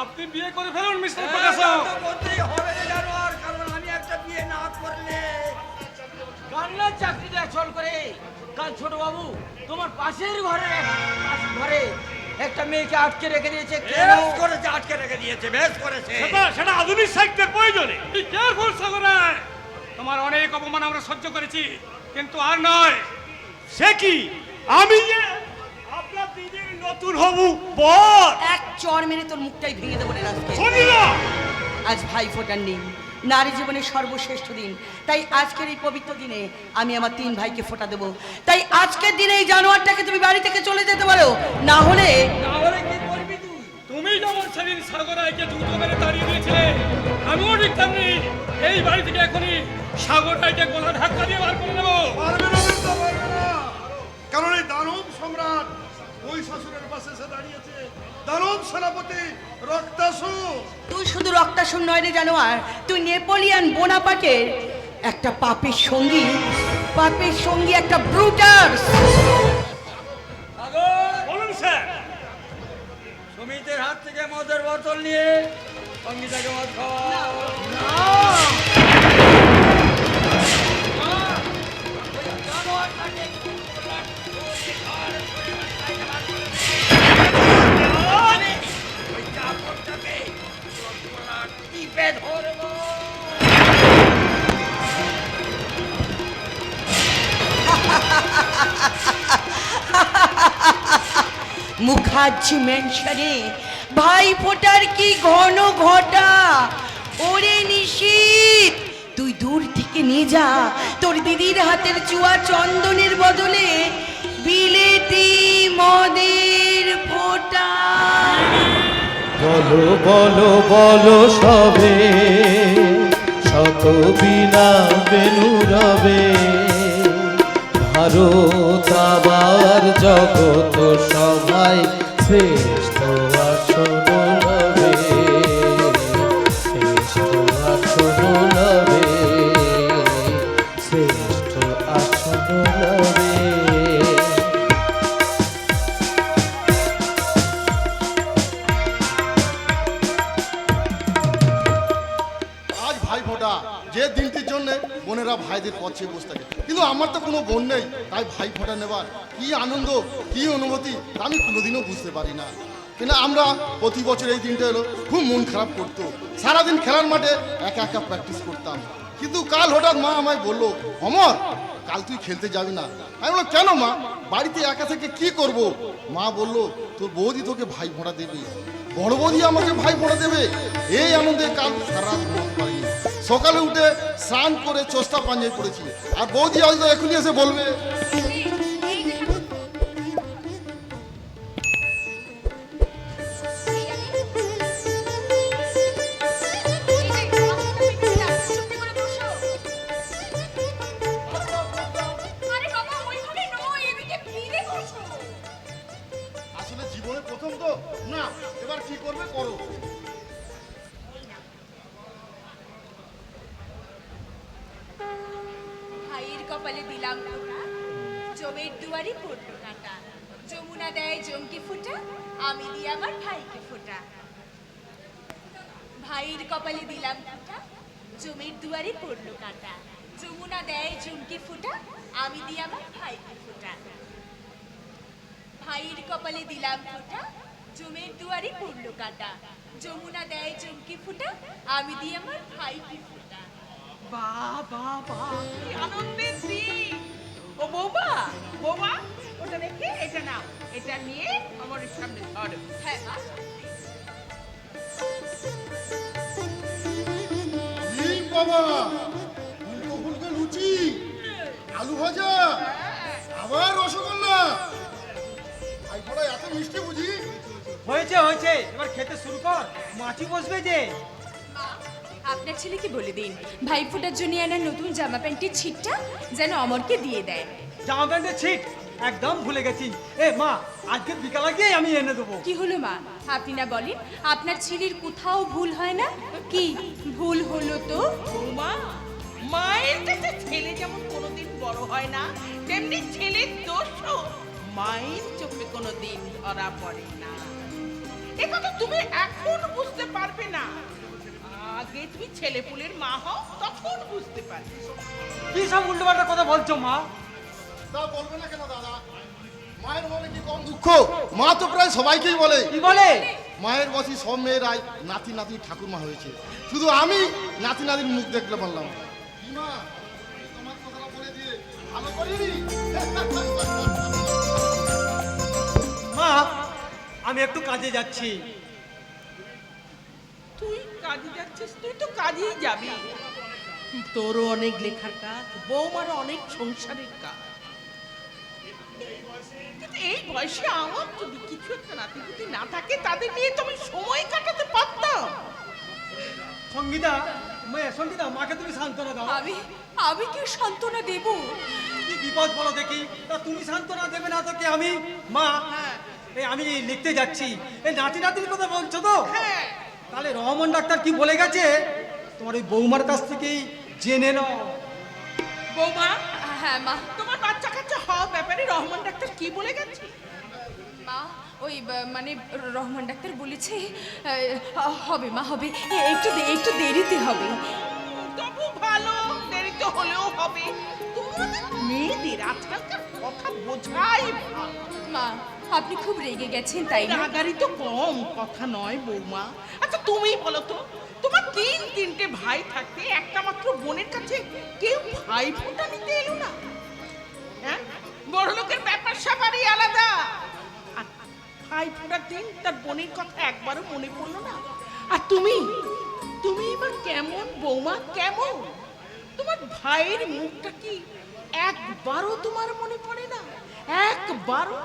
আপনি বিয়ে করে ফেলুন মিস্টার হ্যাঁ, প্রকাশ। তা তো করতেই হবে রে জানোয়ার, কারণ আমি একটা বিয়ে না করলে কান্নার চাকরিটা চল করে কাল ছোট বাবু তোমার পাশের ঘরে একটা মেয়েকে আটকে রেখে দিয়েছে। বেশ করেছে, আটকে রেখে দিয়েছে, বেশ করেছে। সেটা আধুনিক সাহিত্যের প্রয়োজনে। বি কেয়ারফুল সাগরায়। তোমার অনেক অপমান আমরা সহ্য করেছি, কিন্তু আর নয়। সে কি আমি যে আপনার দিদির নতুন হবু বর। এক চর মেরে তোর মুখটাই ভেঙে দেবো রে আজকে। শুনি না। আজ ভাই ফোটার দিন, নারী জীবনের সর্বশ্রেষ্ঠ দিন। তাই আজকের এই পবিত্র দিনে আমি আমার 3 ভাইকে ফোঁটা দেবো। তাই আজকের দিনে এই জানোয়ারটাকে তুমি বাড়ি থেকে চলে যেতে পারো, না হলে তাহলে কি করবি তুই? তুমি যেমন সেদিন সাগরাইকে জুতো মেরে তাড়িয়ে দিয়েছিলে, আমিও ঠিক তেমনি এই বাড়ি থেকে এখনই সাগরাইকে গলা ধাক্কা দিয়ে বার করে দেবো। পারবে না বলতে পারবে না, কারণ এই দানব সম্রাট ওই শ্বশুরের পাশে এসে দাঁড়িয়েছে। দানব সেনাপতি রক্তাসুর। তুই শুধু রক্তাসুর নয় রে জানোয়ার, তুই নেপোলিয়ান বোনাপার্টের একটা পাপের সঙ্গী, একটা ব্রুটাস। সাগর, বলুন স্যার। সুমিতের হাত থেকে মদের বোতল নিয়ে সঙ্গীতাকে মদ খাওয়াও। ওই চাকরটাকে টিপে ধরবো। মুখার্জি মেনশনে ভাই ফোটার কি ঘন ঘটা। ওরে নিশীথ, তুই দূর থেকে নিয়ে যা তোর দিদির হাতের চুয়া চন্দনের বদলে বিলেতি মদের ফোঁটা। বলো বলো বলো সবে শত বিনা বেনু রবে, ভারত আবার জগত সবাই শ্রেষ্ঠ আসন লবে, শ্রেষ্ঠ আসন লবে, শ্রেষ্ঠ আসন লবে। আজ ভাই ফোঁটা, যে দিনটির জন্য বোনেরা ভাইদের পথে বসে থাকে, কিন্তু আমার তো কোনো বোন নেই। তাই ভাই ফোঁটা নেবার কি আনন্দ, কি অনুভূতি তা আমি কোনোদিনও বুঝতে পারি না। কিন্তু আমরা প্রতি বছর এই দিনটা এলো খুব মন খারাপ করতো। সারাদিন খেলার মাঠে একা একা প্র্যাকটিস করতাম, কিন্তু কাল হঠাৎ মা আমায় বললো, অমর কাল তুই খেলতে যাবি না। আমি বললাম কেন মা, বাড়িতে একা থেকে কি করব? মা বললো তোর বৌদি তোকে ভাই ফোঁটা দেবে, বড় বৌদি আমাকে ভাই ফোঁটা দেবে। এই আনন্দে কাল সারা রাত ঘুমাতে পারিনি। সকালে উঠে স্নান করে চোস্তা পাঞ্জাবি পড়েছি, আর বৌদি হয়তো এখনই এসে বলবে আসলে জীবনে প্রথম তো না, এবার কি করবে করো। ভাইয়ের কপালে দিলাম ফোঁটা, জমের দুয়ারে পড়লো কাঁটা। যমুনা দেয় জমকে ফোঁটা, আমি দিই আমার ভাইকে ফোঁটা। ভাইয়ের কপালে দিলাম ফোঁটা, জমের দুয়ারে পড়লো কাঁটা। যমুনা দেয় জমকে ফোঁটা, আমি দিই আমার ভাইকে ফোঁটা। ভাইয়ের কপালে দিলাম ফোঁটা, জমের দুয়ারে পড়লো কাটা, যমুনা দেয় চমকি ফুটা, আমি দিই আমার ভাইকে ফুটা। বাহ বাহ বাহ, কি আনন্দের দিন। ও বৌমা, বৌমা ওটা রেখে এটা নাও, এটা নিয়ে আমার সামনে ধরো। হ্যাঁ মা। এই বাবা, ফুলকো ফুলকো লুচি, আলু ভাজা, আবার রসগোল্লা। ভাই পড়া এত মিষ্টি বুঝি? হয়েছে হয়েছে, এবার খেতে শুরু কর, মাছি বসবে যে। মা, আপনার ছেলেকে বলে দিন ভাইফোঁটার জন্য আনা নতুন জামা প্যান্টের ছিটটা যেন অমরকে দিয়ে দেয়। জামা প্যান্টের ছিট একদম ভুলে গেছি। এ মা, আজকে বিকালে গিয়ে আমি এনে দেবো। কি হলো মা, আপনি না বলেন আপনার ছেলের কোথাও ভুল হয় না? কি ভুল হলো তো? বৌমা, মায়ের কাছে ছেলে যেমন কোনোদিন বড় হয় না, তেমনি ছেলের দোষও মায়ের চোখে কোনোদিন ধরা পড়ে না। এ কথা তুমি এখন বুঝতে পারবে না, আগে তুমি ছেলে পুলের মা হও, তখন বুঝতে পারবে। কি সব উল্টোপাল্টা কথা বলছো মা? তা বলবে না কেন দাদা? মায়ের মনে কি কম দুঃখ? মা তো প্রায় সবাইকেই বলে। কি বলে? মায়ের বসি সব মেয়েরাই নাতি নাতি ঠাকুরমা হয়েছে, শুধু আমি নাতি নাতির মুখ দেখলে বললাম মা তোমার কথাটা বলে দিয়ে ভালো করিনি। মা, আমি একটু কাজে যাচ্ছি। তুই কাজে যাচ্ছিস? তুই তো কাজেই যাবি, তোরও অনেক লেখার কাজ, বৌমারও অনেক সংসারের কাজ। কিন্তু এই বয়সে আমার যদি কিছু একটা নাতিপুতি না থাকে, তাদের নিয়ে তুমি সময় কাটাতে পারতাম। সঙ্গীতা, সঙ্গীতা, মাকে তুমি সান্ত্বনা দাও। আমি কি সান্ত্বনা দেব? কি বিপদ বলো দেখি, তা তুমি সান্ত্বনা দেবে না তো কি আমি? মা, এই আমি লিখতে যাচ্ছি। এই নাতি নাতির কথা বলছো তো? হ্যাঁ। তাহলে রহমান ডাক্তার কি বলে গেছে তোমার ওই বৌমার কাছ থেকেই জেনে নাও। বৌমা, হ্যাঁ মা। তোমার বাচ্চা কাচ্চা হওয়ার ব্যাপারে রহমান ডাক্তার কি বলে গেছে? মা, ওই মানে রহমান ডাক্তার বলেছে হবে মা, হবে, একটু দেরিতে হবে। তবু ভালো, দেরিতে হলেও হবে। তোমাদের মেয়েদের আজকালকার কথা বোঝাই ভালো। মা, আপনি খুব রেগে গেছেন তাই না? রাগারি তো কম কথা নয় বৌমা। আচ্ছা তুমিই বলো তো, তোমার তিনটে ভাই থাকতে একটা মাত্র বোনের কাছে কেউ ভাই ফোঁটা নিতে এলো না? হ্যাঁ, বড় লোকের ব্যাপার স্যাপারই আলাদা। আর ভাই ফোঁটার দিন তার বোনের কথা একবারও মনে পড়লো না। আর তুমি এবার কেমন বৌমা, কেমন? তোমার ভাইয়ের মুখটা কি একবারও তোমার মনে পড়ে না? একবারও?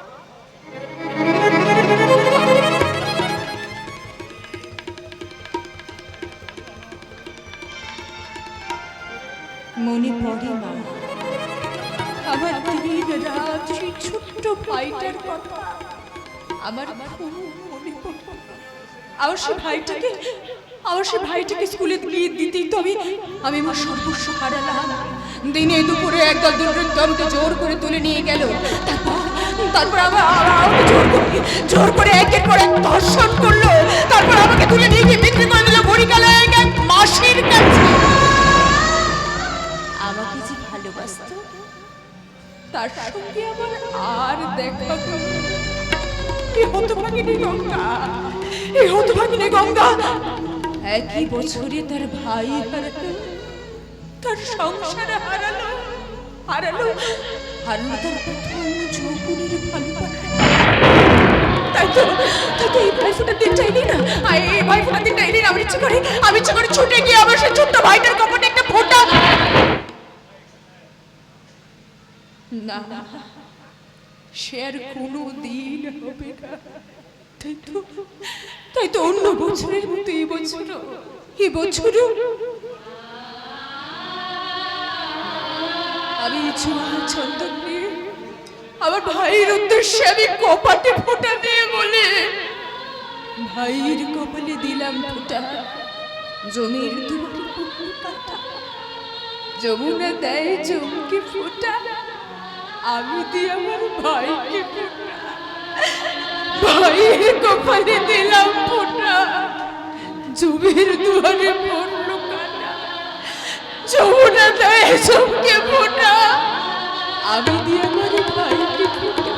মনে পড়ে মা, আমার দিন রাত সেই ছোট্ট ভাইটার কথা আমার খুব মনে পড়ে। আমার সেই ভাইটাকে স্কুলে দিয়ে দিতেই তো আমি আমার সর্বস্ব হারালাম। দিনে দুপুরে একদল দুর্বৃত্ত আমাকে জোর করে তুলে নিয়ে গেল। তারপর আমাকে জোর করে একের পর এক ধর্ষণ করলো। তারপর আমাকে তুলে নিয়ে গিয়ে বিক্রি করে দিল বরিকালে এক মাসির কাছে। আমাকে যে ভালোবাসতো, তার সঙ্গে আমার আর দেখা হলো না। এই হতভাগিনী গঙ্গা একই বছরে তার ভাই হারালো, তার সংসার হারালো তার প্রথম যৌবনের ভালোবাসা। তাই তো এই ভাইফোঁটার দিনটা এলি না, এই ভাইফোঁটার দিনটা এলি না, আমি ইচ্ছে করে ছুটে গিয়ে আমার সেই ছোট্ট ভাইটার কপালে একটা ফোঁটা। না, সে আর কোনো দিন হবে না। তাই তো অন্য বছরের মতো এই বছরও আমি চন্দন নিয়ে আমার ভাইয়ের উদ্দেশ্যে আমি কপাটে ফোঁটা দিয়ে বলে ভাইয়ের কপালে দিলাম ফোঁটা। জমির দুয়ারে পড়লো কাঁটা, যমুনা দেয় চমকে ফোঁটা, আমি দিই আমার ভাইকে ফোঁটা। ভাইয়ের কপালে দিলাম ফোঁটা, জমির দুয়ারে পড়লো কাঁটা, যমুনা দেয় চমকে ফোঁটা, আমি দিই আমার ভাইকে ফোঁটা।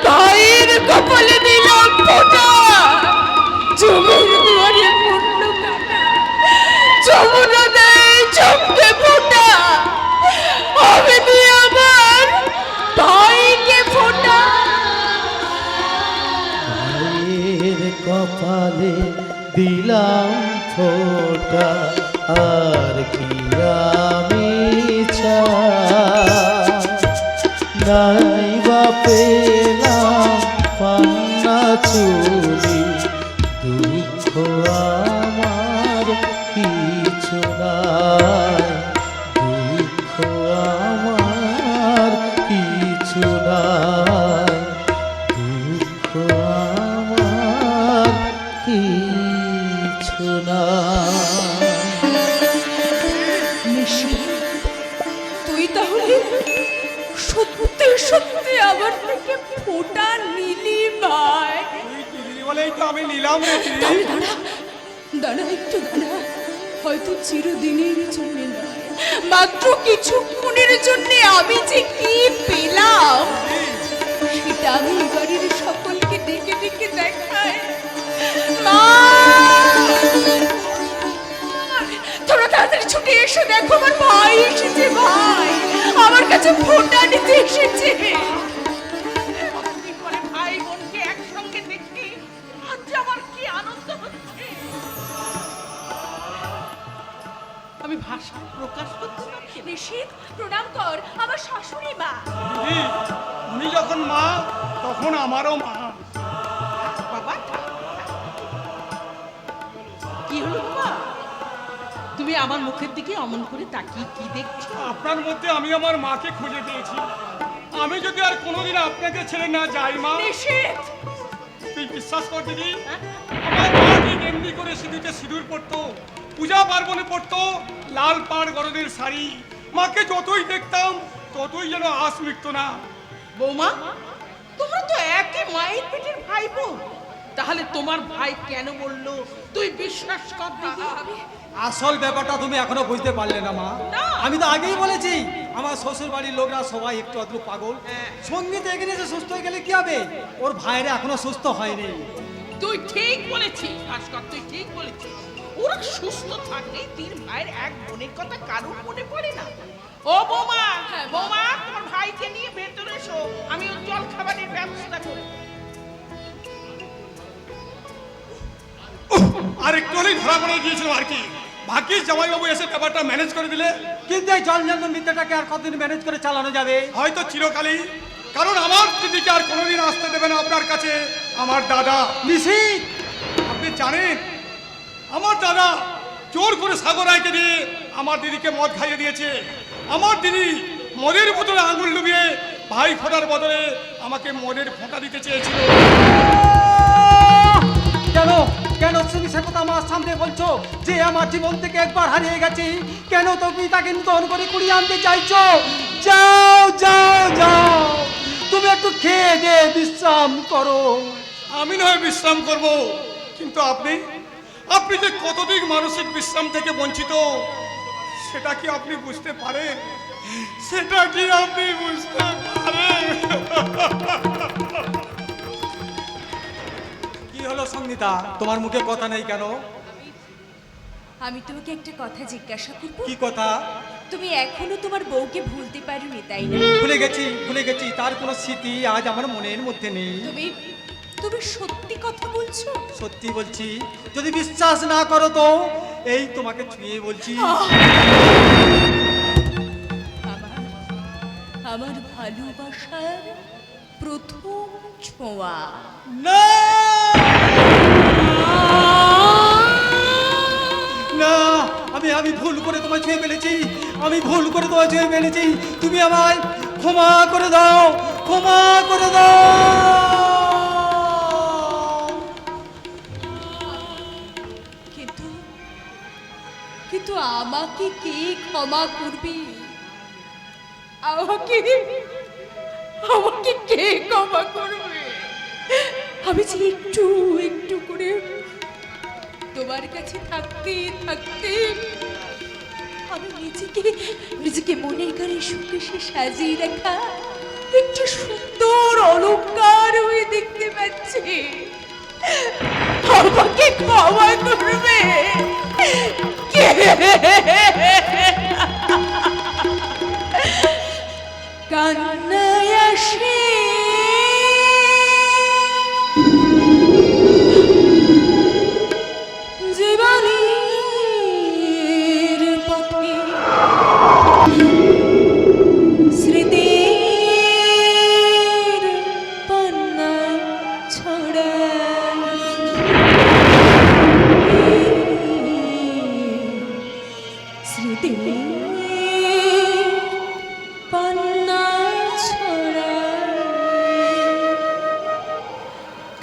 ভাইয়ের কপালে দিলাম ফোঁটা। কপালে দিলাম ফোঁটা, আর কি আমি চাই, নাই বা পেলাম পান্না চুরি, দুঃখ আমার কিছু নাই, দুঃখ আমার কিছু নাই, দুঃখ আমার কিছু নাই। নিশি, তুই তাহলে সত্যি সত্যি আমার থেকে ফোঁটা নিলি ভাই? তুই দিদি বলেই তো আমি নিলাম রে দিদি। দাঁড়া দাঁড়া একটু দাঁড়া, হয়তো চিরদিনের জন্য নয়, মাত্র কিছুক্ষণের জন্য আমি যে কি পেলাম সেটা আমি বাড়ির সকলকে ডেকে ডেকে দেখাই। মা, তোরা তাড়াতাড়ি ছুটে এসে দেখো, আমার ভাই এসেছে, ভাই আমার কাছে ফোঁটা নিতে এসেছে। ভাই বোনকে একসঙ্গে দেখি আজ আমার কি আনন্দ হচ্ছে, আমি ভাষা প্রকাশ করতে পারছি। নিশীথ, প্রণাম কর আমার শাশুড়ি মা। দিদি, উনি যখন মা তখন আমারও মা। বাবা, কি হলো বাবা? তুমি আমার মুখের দিকে অমন করে তাকিয়ে কি দেখছো? আপনার মধ্যে আমি আমার মাকে খুঁজে পেয়েছি। আমি যদি আর কোনোদিন আপনাকে ছেড়ে না যাই মা, নিশীথ, তুই বিশ্বাস কর দিদি, আমার মা ঠিক এমনি করে সিঁদুরে সিঁদুর পরতো, পূজা পার্বণে পরতো লাল পাড় গরদের শাড়ি। মাকে যতই দেখতাম ততই যেন আশ মিটত না। বৌমা, তোমরা তো একই মায়ের পেটের ভাই বোন, তাহলে তোমার ভাই কেন বললো তুই বিশ্বাস কর দিদি? আসল ব্যাপারটা তুমি এখনো বুঝতে পারলে না মা। আমি তো আগেই বলেছি আমার শ্বশুর বাড়ির লোকরা সবাই একটু আধটু পাগল। সঙ্গীত এখানে এসে সুস্থ হয়ে গেলে কি হবে? ওর ভাইরা এখনো সুস্থ হয়নি। তুই ঠিক বলেছিস ভাস্কর, তুই ঠিক বলেছিস। ওরা সুস্থ থাকলে তিন ভাইয়ের এক বোনের কথা কারোর মনে পড়ে না। ও বৌমা, বৌমা, তোমার ভাইকে নিয়ে ভেতরে এসো, আমি ওর জল খাবারের ব্যবস্থা করি। আর একটু হলেই ধরা পড়ে গিয়েছিল আর কি। ভাগ্যিস জামাইবাবু এসে ব্যাপারটা ম্যানেজ করে দিলে। কিন্তু এই জলজন্ম বিদ্যাটাকে আর কতদিন ম্যানেজ করে চালানো যাবে? হয়তো চিরকালই, কারণ আমার দিদিকে আর কোনোদিন আসতে দেবে না আপনার কাছে আমার দাদা। নিশীথ, আপনি জানেন আমার দাদা জোর করে সাগর রায়কে দিয়ে আমার দিদিকে মদ খাইয়ে দিয়েছে। আমার দিদি মদের বোতলে আঙুল ডুবিয়ে ভাই ফোটার বদলে আমাকে মদের ফোঁটা দিতে চেয়েছিল। কেন কেন তুমি সে কথা আমার সামনে বলছো যে আমার জীবন থেকে একবার হারিয়ে গেছে? কেন তুমি তাকে নতুন করে কুড়িয়ে আনতে চাইছো? যাও যাও যাও, তুমি একটু খেয়ে দে বিশ্রাম করো। আমি নয় বিশ্রাম করব, কিন্তু আপনি আপনি যে কতদিন মানসিক বিশ্রাম থেকে বঞ্চিত সেটা কি আপনি বুঝতে পারেন? সেটা কি আপনি বুঝতে পারেন? কি হলো সঙ্গীতা, তোমার মুখে কথা নেই কেন? আমি তোমাকে একটা কথা জিজ্ঞাসা করব। কি কথা? তুমি এখনো তোমার বউকে ভুলতে পারোনি, তাই না? ভুলে গেছি, তার কোনো স্মৃতি আজ আমার মনের মধ্যে নেই। তুমি তুমি সত্যি কথা বলছো? সত্যি বলছি, যদি বিশ্বাস না করো তো এই তোমাকে ছুঁয়ে বলছি। আমার ভালোবাসার প্রথম ছোঁয়া। না না, আমি ভুল করে তোমায় ছুঁয়ে ফেলেছি, আমি ভুল করে তোমায় ছুঁয়ে ফেলেছি। তুমি আমায় ক্ষমা করে দাও, ক্ষমা করে দাও। কিন্তু আমাকে কে ক্ষমা করবে? আমাকে আমাকে কে ক্ষমা করবে? আমি যে একটু একটু করে তোমার কাছে থাকতে থাকতে আমি নিজেকে মনের গানে সুখে সাজিয়ে রাখা একটু সুন্দর অলংকার হয়ে দেখতে পাচ্ছি। আমাকে ক্ষমা করবে কে? কান্নায় আসে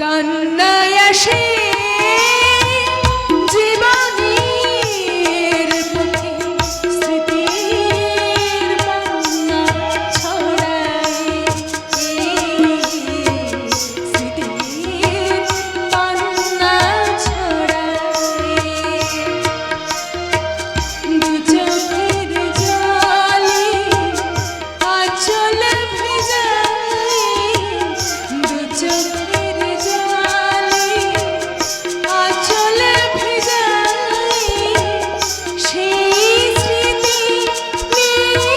কান্নায় আসে জীবনের পথে স্মৃতির বন্যা ছড়ায়, স্মৃতির বন্যা ছড়ায়। দু চোখের জলে আঁচল ভেজায়, দু চোখের জলে আঁচল ভেজায়, সেই স্মৃতি মিলিয়ে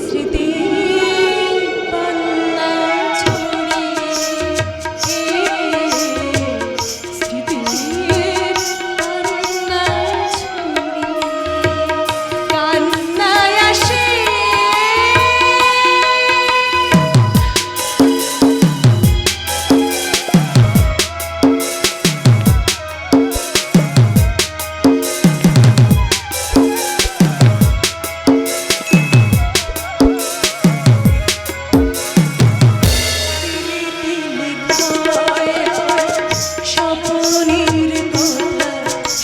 স্মৃতির বন্যা ছড়িয়ে, স্মৃতির বন্যা ছড়িয়ে কান্নায় আসে। স্বপ্নের কথা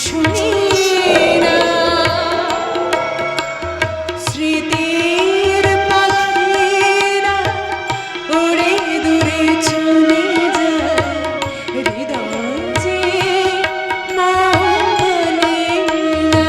শুনি না, স্মৃতির পাখিরা উড়ে দূরে চলে যায়, হৃদয় যে মানে না।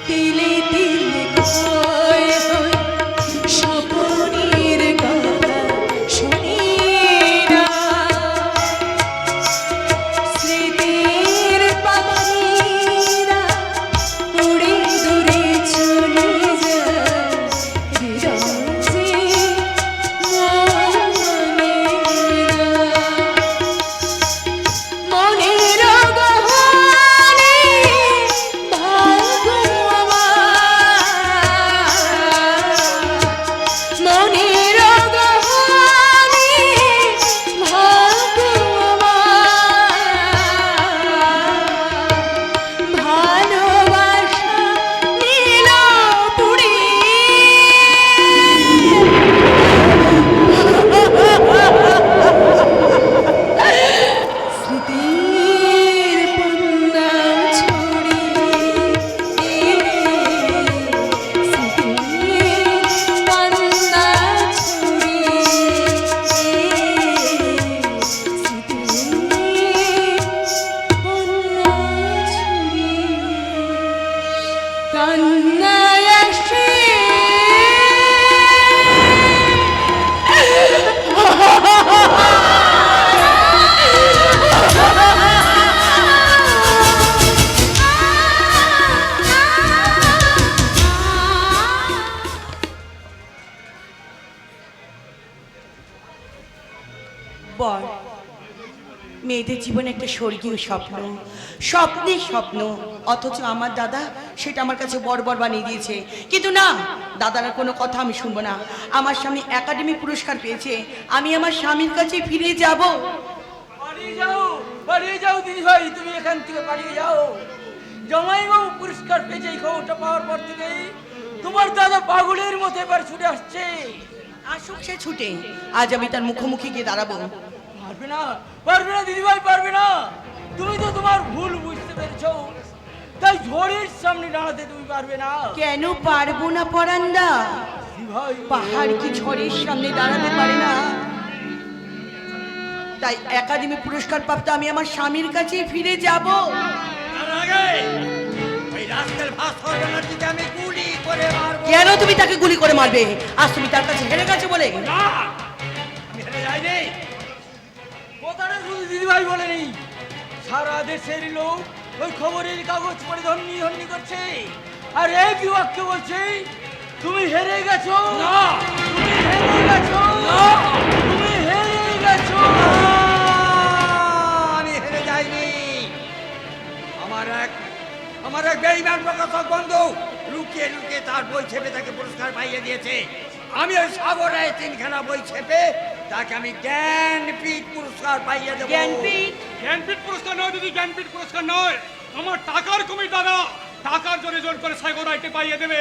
তিলে তিলে ক্ষয় হয় স্বপ্নের কথা শুনি না, স্মৃতির পাখিরা উড়ে দূরে চলে যায়, হৃদয় যে মানে না। মনের গহনে ভাগ্য আমার, মনের গহনে ভাগ্য আমার, ভালোবাসা নীল পুরী। স্মৃতির বন্যা ছড়িয়ে, স্মৃতির বন্যা ছড়িয়ে, স্মৃতির বন্যা ছড়িয়ে কান্নায় আসে। বল, মেয়েদের জীবনে একটা স্বর্গীয় স্বপ্ন, স্বপ্নের স্বপ্ন, অথচ আমার দাদা সেটা আমার কাছে বর্বর বানিয়ে দিয়েছে। কিন্তু না, দাদার কোনো কথা আমি শুনবো না। আমার সামনে একাডেমি পুরস্কার পেয়েছে, আমি আমার স্বামীর কাছে ফিরে যাব। পালিয়ে যাও দিদি ভাই, তুমি এখান থেকে পালিয়ে যাও। জামাইবাবু পুরস্কার পেয়েছে, এই খবরটা পাওয়ার পর থেকেই তোমার দাদা পাগলের মতো এবার ছুটে আসছে। আসুক সে ছুটে, আজ আমি তার মুখোমুখি গিয়ে দাঁড়াবো। পারবে না, পারবে না দিদি ভাই, পারবে না। তুমি তো তোমার ভুল বুঝতে পেরেছো, তাই ঝড়ের সামনে দাঁড়াতে তুমি পারবে না। কেন পারবো না পরান্দা? দিদি ভাই, পাহাড় কি ঝড়ের সামনে দাঁড়াতে পারে না? তাই একাডেমি পুরস্কার প্রাপ্ত আমি আমার স্বামীর কাছে ফিরে যাব। তার আগে ওই রাস্তার ভাস্কর ব্যানার্জিকে আমি গুলি করে মারবো। কেন তুমি তাকে গুলি করে মারবে? আজ তুমি তার কাছে হেরে গেছে বলে? না, আমি হেরে যাইনি। কথাটা শুধু দিদিভাই বলেনি, সারা দেশের লোক ওই খবরের কাগজ পড়ে ধন্যি ধন্যি করছে, আর এই বিভাগকে বলছে তুমি হেরে গেছো। না, তুমি হেরে গেছো। না, তুমি হেরে গেছো। আমি হেরে যাইনি। আমার এক বেঈমান প্রকাশক বন্ধু লুকিয়ে লুকিয়ে তার বই ছেপে তাকে পুরস্কার পাইয়ে দিয়েছে। আমি ওই সাগরে তিনখানা বই ছেপে তাকে আমি জ্ঞানপীঠ পুরস্কার পাইয়ে দেবো। জ্ঞানপীঠ? জ্ঞানপীঠ পুরস্কার নয় দিদি, জ্ঞানপীঠ পুরস্কার নয়, আমার টাকার কমি দাদা, টাকার জোরে জোর করে সাগর রায়কে পাইয়ে দেবে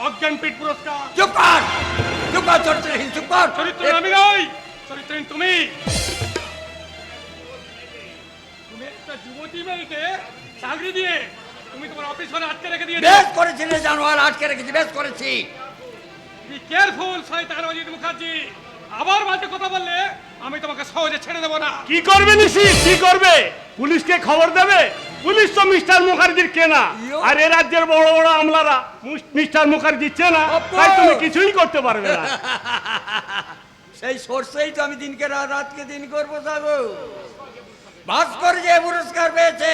অজ্ঞানপীঠ পুরস্কার। চুপ কর, চুপ কর, চরিত্রহীন, চুপ কর। চরিত্রহীন আমি নই, চরিত্রহীন তুমি। তুমি একটা যুবতী মেয়েকে চাকরি দিয়ে তুমি তোমার অফিস ঘরে আটকে রেখে দিয়েছো। বেশ করেছিলে জানোয়ার, আটকে রেখেছি, বেশ করেছি। বি কেয়ারফুল শয়তান অজিত মুখার্জি, আবার মাঝে কথা বললে আমি তোমাকে সহজে ছেড়ে দেবো না। কি করবে নিশি, কি করবে? পুলিশকে খবর দেবে? পুলিশ তো মিস্টার মুখার্জির কেনা, আর এ রাজ্যের বড় বড় আমলারা মিস্টার মুখার্জি চেনা, তাই তুমি কিছুই করতে পারবে না। সেই সর্ষেই তো আমি দিনকে রাত, রাতকে দিন করবো সাগর। ভাস্কর যে পুরস্কার পেয়েছে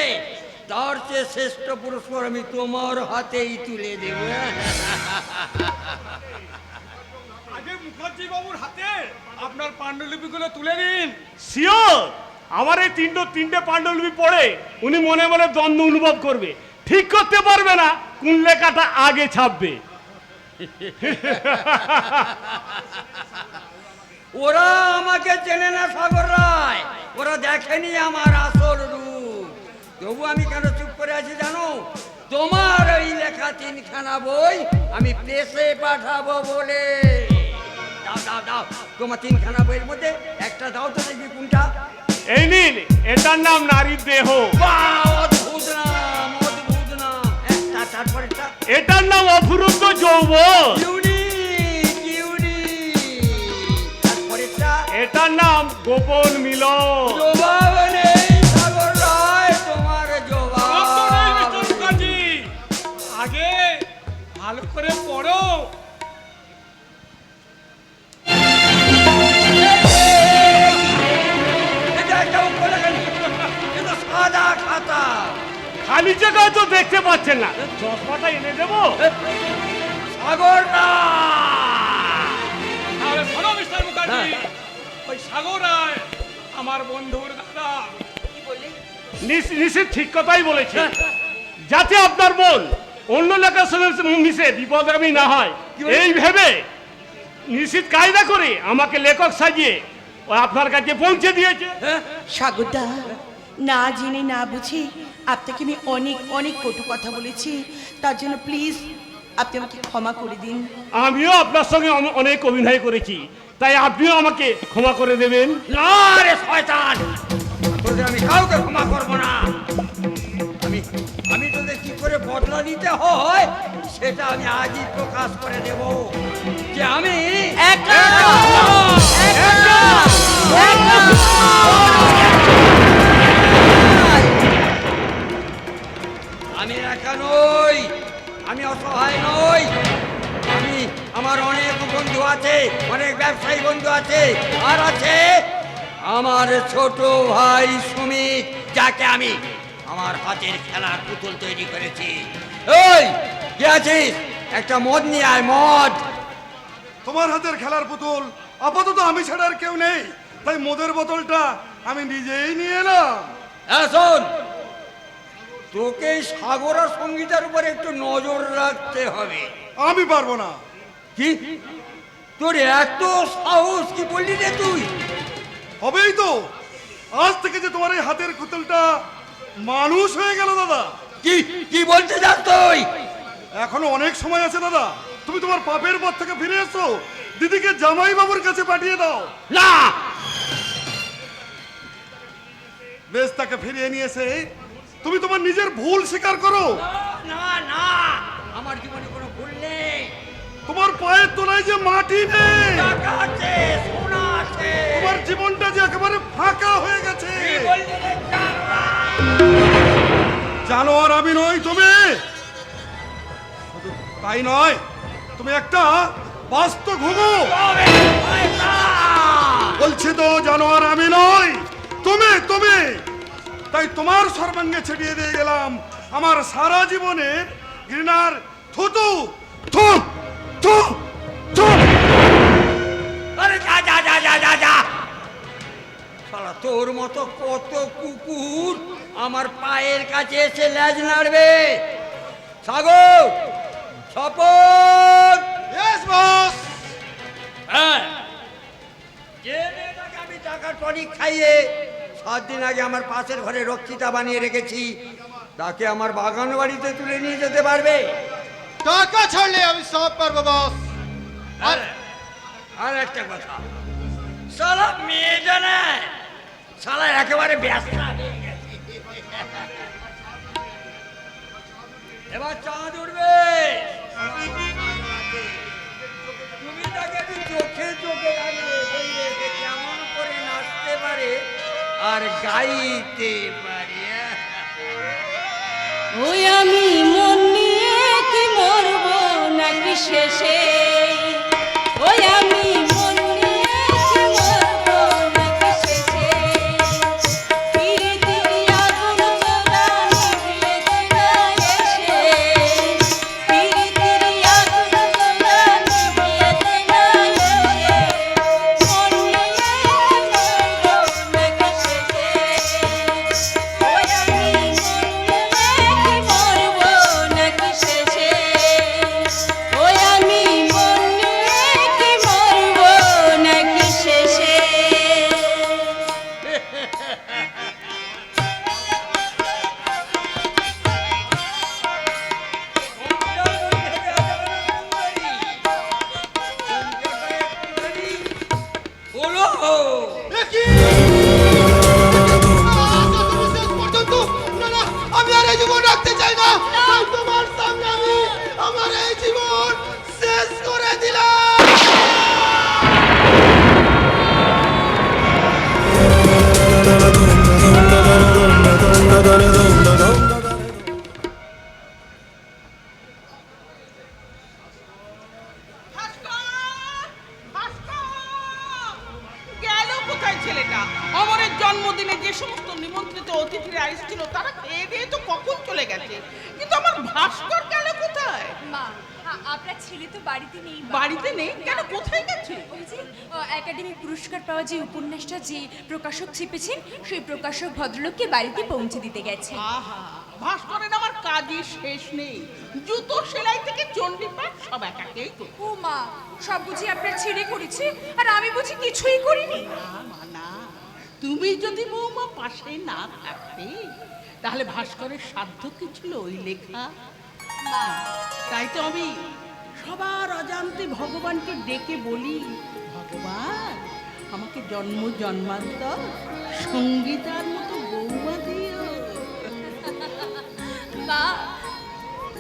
তার চেয়ে শ্রেষ্ঠ পুরস্কার আমি তোমার হাতেই তুলে দেব। আগে মুখার্জি বাবুর হাতে আপনার পাণ্ডুলিপিগুলো তুলে দিন। শিওর, আমার এই তিনটে পাণ্ডুলিপি পড়ে উনি মনে মনে দ্বন্দ্ব অনুভব করবে, ঠিক করতে পারবে না কোন লেখাটা আগে ছাপবে। ওরা আমাকে চেনে না সাগর রায়, ওরা দেখেনি আমার আসল রূপ। তবু আমি কেন চুপ করে আছি জানো? তোমার ওই লেখা তিনখানা বই আমি প্রেসে পাঠাবো বলে। দাও দাও দাও, তোমার তিনখানা বইয়ের মধ্যে একটা দাও তো দেখবি কোনটা। এই নিন, এটার নাম নারীর দেহ। বাহ, অদ্ভুত নাম, অদ্ভুত নাম। তারপরেরটা? এটার নাম অফুরন্ত যৌবন। Unique, unique. তারপরেরটা? এটার নাম গোপন মিলন। জবাব নেই সাগর রায়, তোমার জবাব তো নেই, মিস্টার জবাব। মুখার্জি। আগে ভালো করে পড়ো। এটা একটা উপলেখন, এটা সাদা খাতা। খালি জায়গায় তো দেখতে পাচ্ছেন না, চশমাটা এনে দেবো? সাগর রায়। তাহলে শোনো মিস্টার মুখার্জি, ওই সাগর রায় আমার বন্ধুর দাদা। নিশ্চিত ঠিক কথাই বলেছে, যাতে আপনার বোন অন্য লেখার সঙ্গে মিশে বিপদগামী না হয় এই ভেবে নিশ্চিত কায়দা করে আমাকে লেখক সাজিয়ে ও আপনার কাছে পৌঁছে দিয়েছে। সাগরদা, না জেনে না বুঝে আপনাকে আমি অনেক অনেক কটু কথা বলেছি, তার জন্য প্লিজ আপনি আমাকে ক্ষমা করে দিন। আমিও আপনার সঙ্গে অনেক অভিনয় করেছি, তাই আপনিও আমাকে ক্ষমা করে দেবেন। না রে শয়তান, তোদের আমি কাউকে ক্ষমা করবো না। আমি তোদের কি করে বদলা নিতে হয় সেটা আমি আজই প্রকাশ করে দেব যে আমি আমি একা নই, আমি অসহায় নই। আমার অনেক বন্ধু আছে, অনেক ব্যবসায়ী বন্ধু আছে, আর আছে আমার ছোট ভাই সুমিত, যাকে আমি আমার হাতের খেলার পুতুল তৈরি করেছি। ওই কে আছিস? একটা মদ নিয়ে আয়, মদ। তোমার হাতের খেলার পুতুল আপাতত আমি ছাড়া আর কেউ নেই, তাই মদের বোতলটা আমি নিজেই নিয়ে এলাম। হ্যাঁ শোন, তোকে সাগর আর সঙ্গীতার উপর একটু নজর রাখতে হবে। আমি পারবো না। কি তোর এত সাহস? কি বললি রে তুই? হবেই তো, আজ থেকে যে তোমার এই হাতের পুতুলটা মানুষ হয়ে গেল দাদা। কি কি বলতে যাস তুই? এখনো অনেক সময় আছে দাদা, তুমি তোমার পাপের পথ থেকে ফিরে এসো, দিদিকে জামাই বাবুর কাছে পাঠিয়ে দাও। না, বেশ, তাকে ফিরিয়ে নিয়ে এসে তুমি তোমার নিজের ভুল স্বীকার করো। না না, আমার জীবনে কোনো ভুল নেই। তোমার পায়ের তলায় যে মাটি নেই, টাকা আছে, সোনা আছে, তোমার জীবনটা যে একেবারে ফাঁকা হয়ে গেছে। কি বললি রে চাকরা? জানো, আর আমি নই, তুমি। শুধু তাই নয়, তুমি একটা বাস্ত ঘুঘু। তবে শয়তান! বলছি তো, জানো, আর আমি নই, তুমি তুমি। তাই তোমার সর্বাঙ্গে ছিটিয়ে দিয়ে গেলাম আমার সারা জীবনের ঘৃণার থুতু। থু থু থু। আরে যা যা যা যা যা যা। শালা তোর মতো কত কুকুর আমার পায়ের কাছে এসে লেজ নাড়বে। সাগর, শপথ। Yes, boss. টনিক খাইয়ে 7 দিন আগে আমার পাশের ঘরে রক্ষিতা বানিয়ে রেখেছি, তাকে আমার বাগান বাড়িতে তুলে নিয়ে যেতে পারবে? টাকা ছাড়লে আমি সব পারবো বস। আর একটা কথা, শালা মেয়েটা না, শালা একেবারে ব্যস্ত হয়ে গেছে। এবার চাঁদ উঠবে, তুমি তাকে একটু চোখে চোখে রাখবে, বললে যে কেমন করে নাচতে পারে আর গাইতে পারে। ওই আমি মন নিয়ে কি মরবো নাকি শেষে, ওই আমি মন নিয়ে কি মরবো নাকি শেষে, ফিরে ফিরে আগুন তোরা নিভিয়ে দে না এসে, ফিরে ফিরে আগুন তোরা নিভিয়ে দে না এসে, মন নিয়ে কি মরবো নাকি শেষে, ওই আমি মন নিয়ে কি মরবো নাকি শেষে, ওই আমি মন নিয়ে কি মরবো নাকি শেষে। বলো আমি আর এই জীবন রাখতে চাই না, তাই তোমার সামনে আমি আমার এই জীবন শেষ করে দিলাম। গেল কোথায় ছেলেটা? অমরের জন্মদিনে যে সমস্ত নিমন্ত্রিত অতিথিরা এসেছিল তারা খেয়ে দিয়ে তো কখন চলে গেছে, কিন্তু আমার ভাস্কর গেল কোথায়? মা, আপনার ছেলে তো বাড়িতে নেই। বাড়িতে নেই কেন? কোথায় গেছে? ওই যে একাডেমি পুরস্কার পাওয়া যে উপন্যাসটা যে প্রকাশক ছেপেছেন, সেই প্রকাশক ভদ্রলোককে বাড়িতে পৌঁছে দিতে গেছে। আহা, ভাস্করের আমার কাজই শেষ নেই। জুতো সেলাই থেকে চণ্ডীপাঠ সব একাকেই করত। ও মা, সব বুঝি আপনার ছেলে করেছে আর আমি বুঝি কিছুই করিনি? না, তুমি যদি বৌমা পাশে না থাকতে তাহলে ভাস্করের সাধ্য কি ছিল ওই লেখা? মা, তাই তো আমি সবার অজান্তে ভগবানকে ডেকে বলি, ভগবান আমাকে জন্ম জন্মান্তর সঙ্গীতার মতো বৌমা দিও। মা,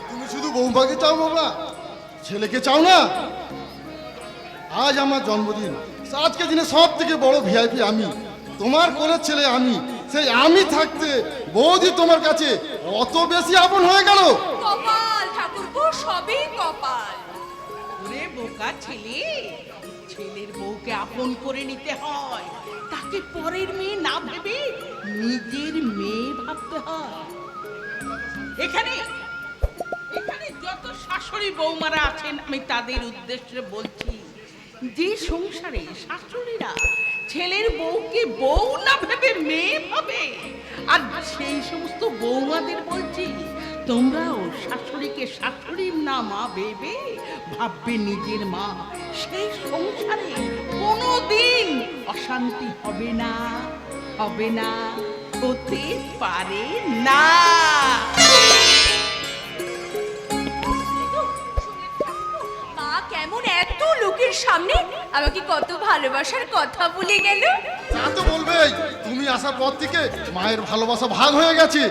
তুমি শুধু বৌমাকে চাও বাবা, ছেলেকে চাও না? আজ আমার জন্মদিন, আজকে দিনে সব থেকে বড় ভিআইপি আমি, তোমার কোলের ছেলে আমি। সেই আমি থাকতে বৌদি তোমার কাছে অত বেশি আপন হয়ে গেল। কপাল ঠাকুরপো, সবই কপাল। ওরে বোকা ছেলে, ছেলের বউকে আপন করে নিতে হয়, তাকে পরের মেয়ে না ভেবে নিজের মেয়ে ভাবতে হয়। এখানে এখানে যত শাশুড়ি বৌমারা আছেন আমি তাদের উদ্দেশ্যে বলছি, যে সংসারে শাশুড়িরা ছেলের বউকে বউ না ভেবে মেয়ে ভাবে, আর সেই সমস্ত বৌমাদের বলছি তোমরাও শাশুড়িকে শাশুড়ির না মা ভেবে ভাববে নিজের মা। সেই সংসারে কোনোদিন অশান্তি হবে না, হবে না, হতে পারে না। মা কেমন এত লোকের সামনে আমাকে কত ভালোবাসার কথা বলে গেল। তা তো বলবেই, তুমি আসার পর থেকে মায়ের ভালোবাসা ভাগ হয়ে গেছে।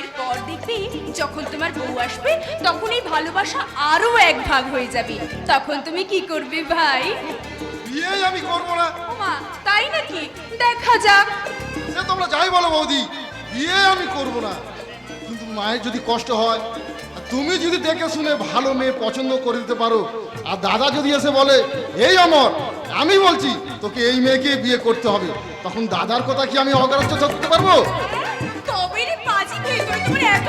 এরপর দেখবি যখন তোমার বউ আসবে তখন এই ভালোবাসা আরো এক ভাগ হয়ে যাবে। তখন তুমি কি করবে ভাই? বিয়ে আমি করবো না। ও মা, তাই নাকি? দেখা যাক। সে তোমরা যাই বলো বৌদি, বিয়ে আমি করবো না। কিন্তু মায়ের যদি কষ্ট হয়, আর তুমি যদি দেখে শুনে ভালো মেয়ে পছন্দ করে দিতে পারো, আর দাদা যদি এসে বলে এই অমর আমি বলছি তোকে এই মেয়েকে বিয়ে করতে হবে, তখন দাদার কথা কি আমি অগ্রাহ্য করতে পারবো? তবে রে পাজি ভেতরে তোমার এত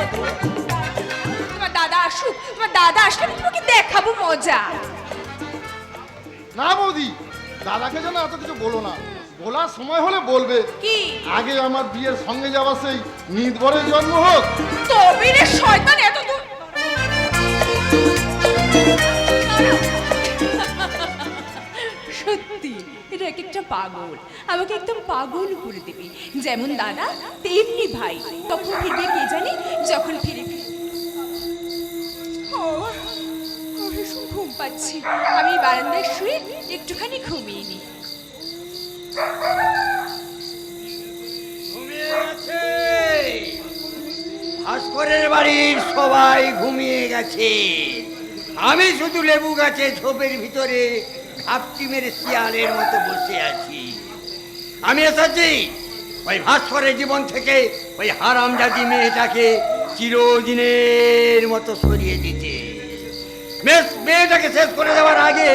তোমার দাদা আসুক, তোমার দাদা আসলে আমি তোমাকে দেখাবো মজা। না বৌদি, দাদাকে যেন এত কিছু বলো না, বলার সময় হলে বলবে কি? আগে আমার বিয়ের সঙ্গে যাওয়া সেই নিদবরের জন্ম হোক। তবে রে শয়তান এত দূর। সত্যি এটা এক একটা পাগল, আমাকে একদম পাগল করে দেবে। যেমন দাদা তেমনি ভাই। তখন ফিরবে কে জানে, যখন ফিরে ভীষণ ঘুম পাচ্ছি, আমি বারান্দায় শুয়ে একটুখানি ঘুমিয়ে নিই। ঘুমিয়ে গেছে, ভাস্করের বাড়ির সবাই ঘুমিয়ে গেছে। আমি শুধু লেবু গাছে ঝোপের ভিতরে ঘাপটি মেরে শিয়ালের মতো বসে আছি। আমি এসেছি ওই ভাস্করের জীবন থেকে ওই হারামজাদি মেয়েটাকে চিরদিনের মতো সরিয়ে দিতে। মেয়েটাকে শেষ করে দেওয়ার আগে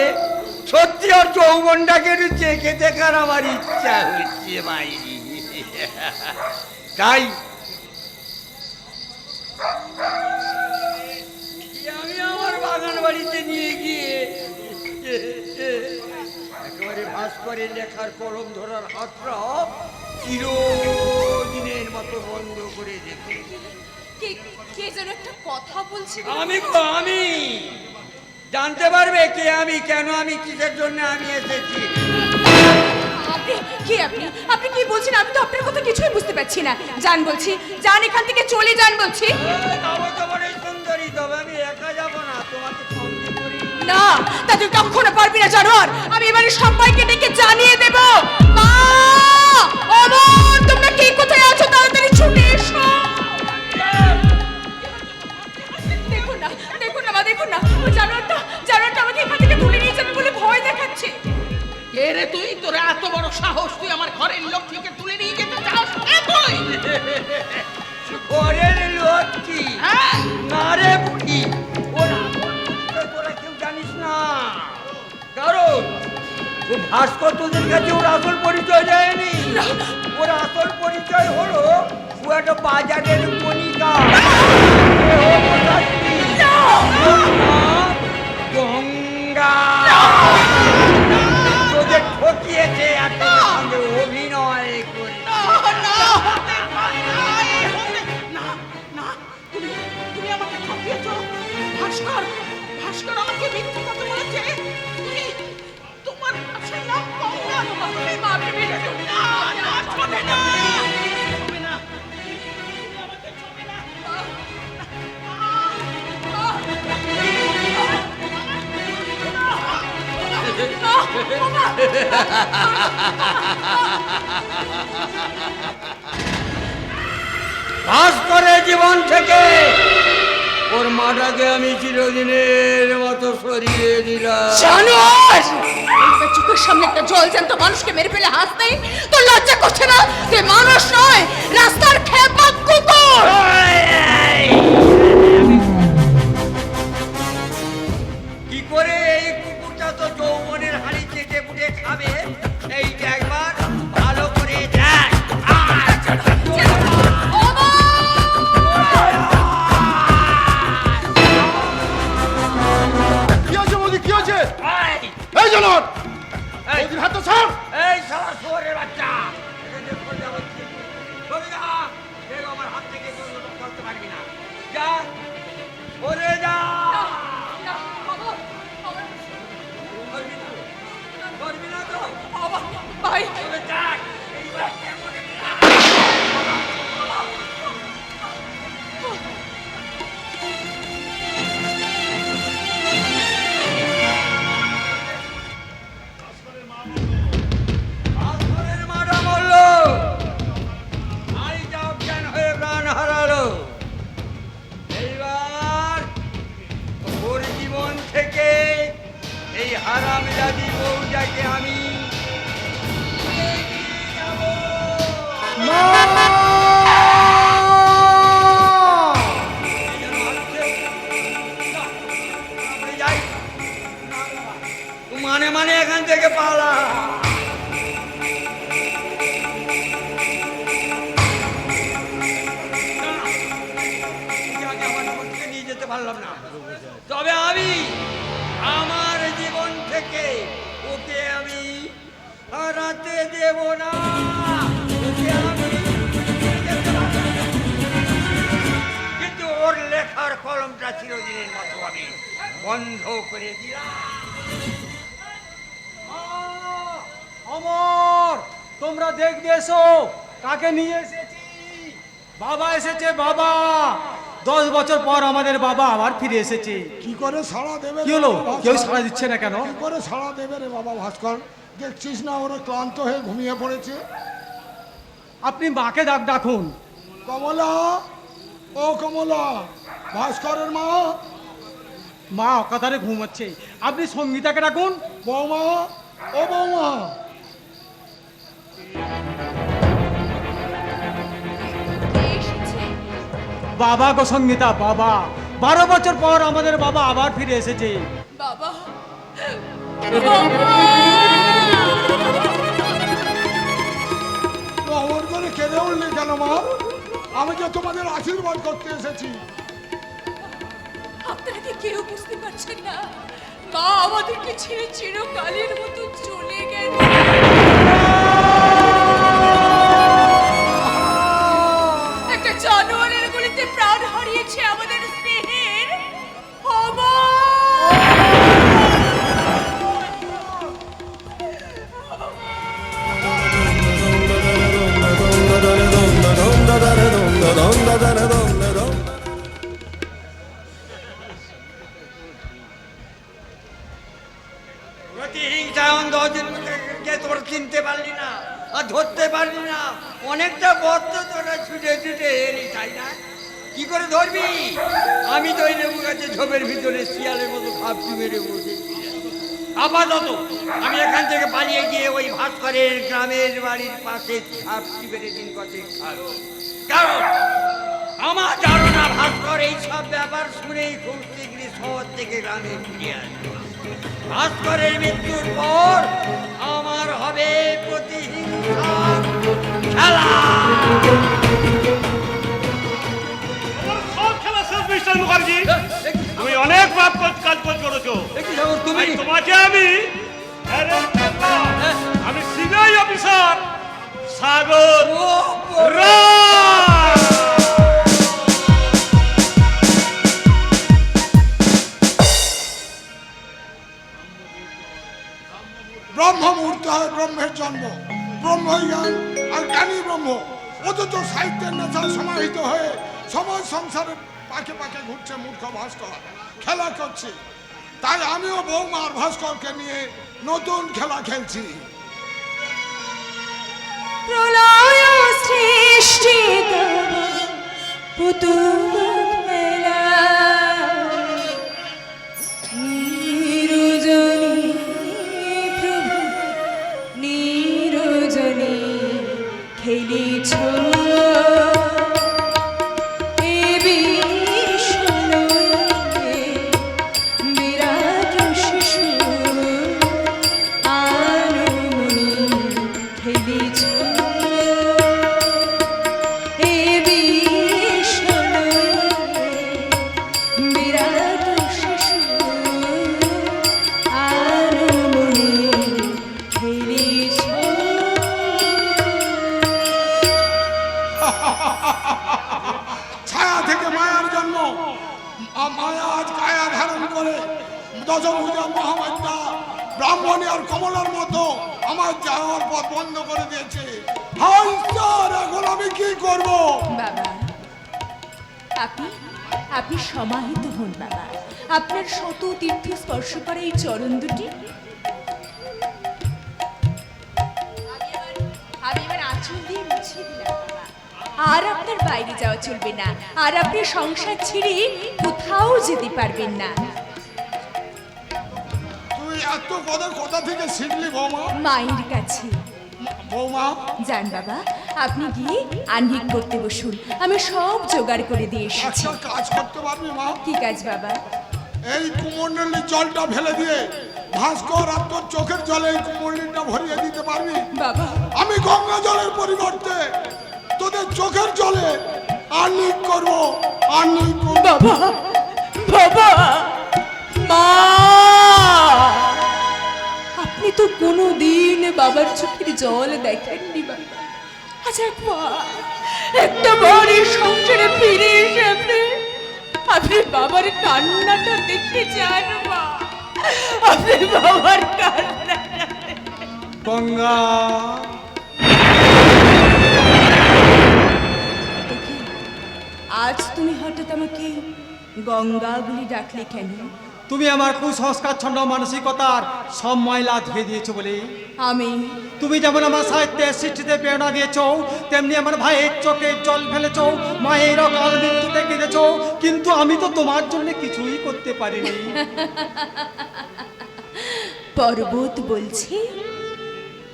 সত্যি ওর যৌবনটাকে চেখে দেখার আমার ইচ্ছা হচ্ছে মাইরি। তাই আমি আমার বাগান বাড়িতে নিয়ে গিয়ে একেবারে ভাস্করের লেখার কলম ধরার হাতটা চিরদিনের মতো বন্ধ করে দেবে। কে যেন একটা কথা বলছি। আমি জানতে পারবে কে আমি, কেন আমি, কিসের জন্য আমি এসেছি। আপনি কি বলছেন? আমি তো আপনার কথা কিছুই বুঝতে পারছি না। যান বলছি, যান এখান থেকে, চলে যান বলছি। সুন্দরী, তবে আমি একা যাবো না, তোমাকে সঙ্গে করি না। তা তুই কখনো পারবি না জানোয়ার। আমি এবারে সবাইকে ডেকে জানিয়ে দেব। মা, ও মা, তোমরা কে কোথায় আছো? তাড়াতাড়ি ছুটে এসো। দেখুন না, দেখুন না মা, দেখুন না, ওই জানোয়ারটা আমাকে এখান থেকে তুলে নিয়ে যাবে বলে ভয় দেখাচ্ছে। কে রে তুই? তোর এত বড় সাহস, তুই আমার ঘরের লক্ষ্মীকে তুলে নিয়ে যেতে চাস? কে তুই? ঘরের লক্ষ্মী? না রে বুড়ি, তোরা কেউ জানিস না। কারণ ও ভাস্কর তোদের কাছে ওর আসল পরিচয় দেয়নি। ওর আসল পরিচয় হলো ও একটা বাজারের কণিকা, গঙ্গা। তোদের ঠকিয়েছে আর তোদের সঙ্গে অভিনয় করে। তুমি আমাকে ঠকিয়েছ। ভাস্কর আমাকে মিথ্যে কথা বলেছে। তোমার আসল নাম গঙ্গা। তুমি মাকে মেরে দিও না, ছবে না, ছবে না, তুমি আমাকে ছবে না। ভাস্করের জীবন থেকে ওর মাটাকে আমি চিরদিনের মতো সরিয়ে দিলাম। জানোয়ার! এইবার চোখের সামনে একটা জলজ্যান্ত মানুষকে মেরে ফেলে হাসতে তোর লজ্জা করছে না? তুই মানুষ নয়, রাস্তার খেপা কুকুর। কি করে এই কুকুরটা তো যৌবনের হাড়ি চেটে পুটে খাবে, এইটা একবার ভালো করে দেখ। কি হয়েছে বৌদি, কি হয়েছে? এই জানোয়ার, বৌদির হাতটা ছাড়। এই শালা শুয়োরের বাচ্চা, এখানে সরে যা বলছি। সরে যা, দেখো আমার হাত থেকে কোনো রকম করতে পারবি না। যা, সরে যা। করবি না, করবি না তো? ভাই, তবে যাক, এইবার কেমন ভাস্করের মারা মরল, নারীটা অজ্ঞান হয়ে প্রাণ হারালো। এইবার ওর জীবন থেকে এই হারামজাদি বউটাকে আমি মানে এখান থেকে পালা। নিয়ে যেতে পারলাম না, তবে আমি আমার জীবন থেকে ওকে আমি হারাতে দেব না। ওকে আমি কিন্তু ওর লেখার কলমটা চিরদিনের মতো আমি বন্ধ করে দিলাম। তোমরা দেখবে এসো কাকে নিয়ে এসেছি। বাবা এসেছে, বাবা। 10 বছর পর আমাদের বাবা আবার ফিরে এসেছে। কি করে সাড়া দেবে কি হলো? কেউ সাড়া দিচ্ছে না কেন? কি করে সাড়া দেবে রে বাবা ভাস্কর? দেখছিস না ওরা ক্লান্ত হয়ে ঘুমিয়ে পড়েছে। আপনি মাকে ডাকুন। কমলা, ও কমলা, ভাস্করের মা। মা অকাতারে ঘুমাচ্ছে, আপনি সঙ্গীতাকে ডাকুন। বৌমা, ও বৌমা। বাবা গো সঙ্গীতা, বাবা। 12 বছর পর আমাদের বাবা আবার ফিরে এসেছে। বাবা তো অমর করে কেঁদে উঠলি কেন মা? আমি যে তোমাদের আশীর্বাদ করতে এসেছি। আপনারা কি কেউ বুঝতে পারছেন না? মা আমাদেরকে ছেড়ে চিরকালের মতো চলে গেছে। একটা জানোয়ারের গুলিতে প্রাণ হারিয়েছে আমাদের স্নেহের প্রতিহিংসা অন্ধকে তোর চিনতে পারলি না আর ধরতে পারলি না। অনেকটা বদ্ধ তোরা ছুটে ছুটে এলি, তাই না? কি করে ধরবি? আমি তো ওই লেবু গাছের ঝোপের ভিতরে শিয়ালের মতো খাপটি মেরে বসেছি। আপাতত আমি এখান থেকে পালিয়ে গিয়ে ওই ভাস্করের গ্রামের বাড়ির পাশে খাপটি মেরে দিন কত খাবো। কারণ আমার ধারণা ভাস্কর এই সব ব্যাপার শুনেই খুব শীঘ্রই শহর থেকে গ্রামে ফিরে আসবে। ভাস্করের মৃত্যুর পর আমার হবে প্রতিহিংসার খেলা। আমার সব খেলা শেষ মিস্টার মুখার্জি। তুমি অনেক কাজ করেছো। তুমি তোমাকে আমি সিবিআই অফিসার সাগর রায়। ব্রহ্ম মুহূর্তে হয় ব্রহ্মের জন্ম। ব্রহ্মই জ্ঞান আর জ্ঞানী ব্রহ্ম। অথচ সাহিত্যের নেশায় সমাহিত হয়ে সমাজ সংসারের পাকে পাকে ঘুরছে মূর্খ ভাস্কর, খেলা করছে। তাই আমিও বৌমা আর ভাস্করকে নিয়ে নতুন খেলা খেলছি। প্রলয় সৃষ্টি পুতুল খেলা নিরজনী প্রভু নিরজনী খেলিছ এ বিশ্বলয়ে বিরাট শিশু আনমনি খেলিছ এ বিশ্বলয়ে বিরাট শিশু আনমনি খেলিছ। ছায়া থেকে মায়ার জন্ম। মায়া আজ কায়া ধারণ করে দশভুজা মহামাত্যা ব্রাহ্মণী আর কমলার মতো আমার যাওয়ার পথ বন্ধ করে দিয়েছে। হাই স্যার, এখন আমি কি করব? বাবা আপনি আপনি সমাহিত হন বাবা। আপনার শত তীর্থ স্পর্শ করা এই চরণ দুটি আমি এবার আঁচল দিয়ে মুছে দিলাম বাবা। আর আপনার বাইরে যাওয়া চলবে না, আর আপনি সংসার ছেড়ে কোথাও যেতে পারবেন না। তুই এত কথা থেকে শিখলি বৌমা? মায়ের কাছে। বৌমা, যান বাবা, আপনি গিয়ে আহ্নিক করতে বসুন, আমি সব জোগাড় করে দিয়ে এসেছি। একটা কাজ করতে পারবি মা? কি কাজ বাবা? এই কুমণ্ডলীর জলটা ফেলে দিয়ে ভাস্কর আর তোর চোখের জলে এই কুমণ্ডলীটা ভরিয়ে দিতে পারবি? বাবা আমি গঙ্গা জলের পরিবর্তে তোদের চোখের জলে আহ্নিক করব। আহ্নিক করব। বাবা বাবা মা, আপনি তো কোনোদিন বাবার চোখের জল দেখেননি বাবা। আচ্ছা একটা বাড়ির সংসারে ফিরে এসে আপনি বাবার কান্নাটা দেখতে চান মা? আপনি বাবার কান্নাটা গঙ্গা তুমি হঠাৎ আমাকে গঙ্গা বলে ডাকলে কেন? তুমি আমার কুসংস্কারচ্ছন্ন মানসিকতার সব ময়লা ধুয়ে দিয়েছো বলে। আমি তুমি যেমন আমার সাহিত্যের সৃষ্টিতে প্রেরণা দিয়েছো, তেমনি আমার ভাইয়ের চোখে জল ফেলেছো, মায়ের অকাল মৃত্যুতে কেঁদেছো, কিন্তু আমি তো তোমার জন্য কিছুই করতে পারিনি। পর্বত বলছি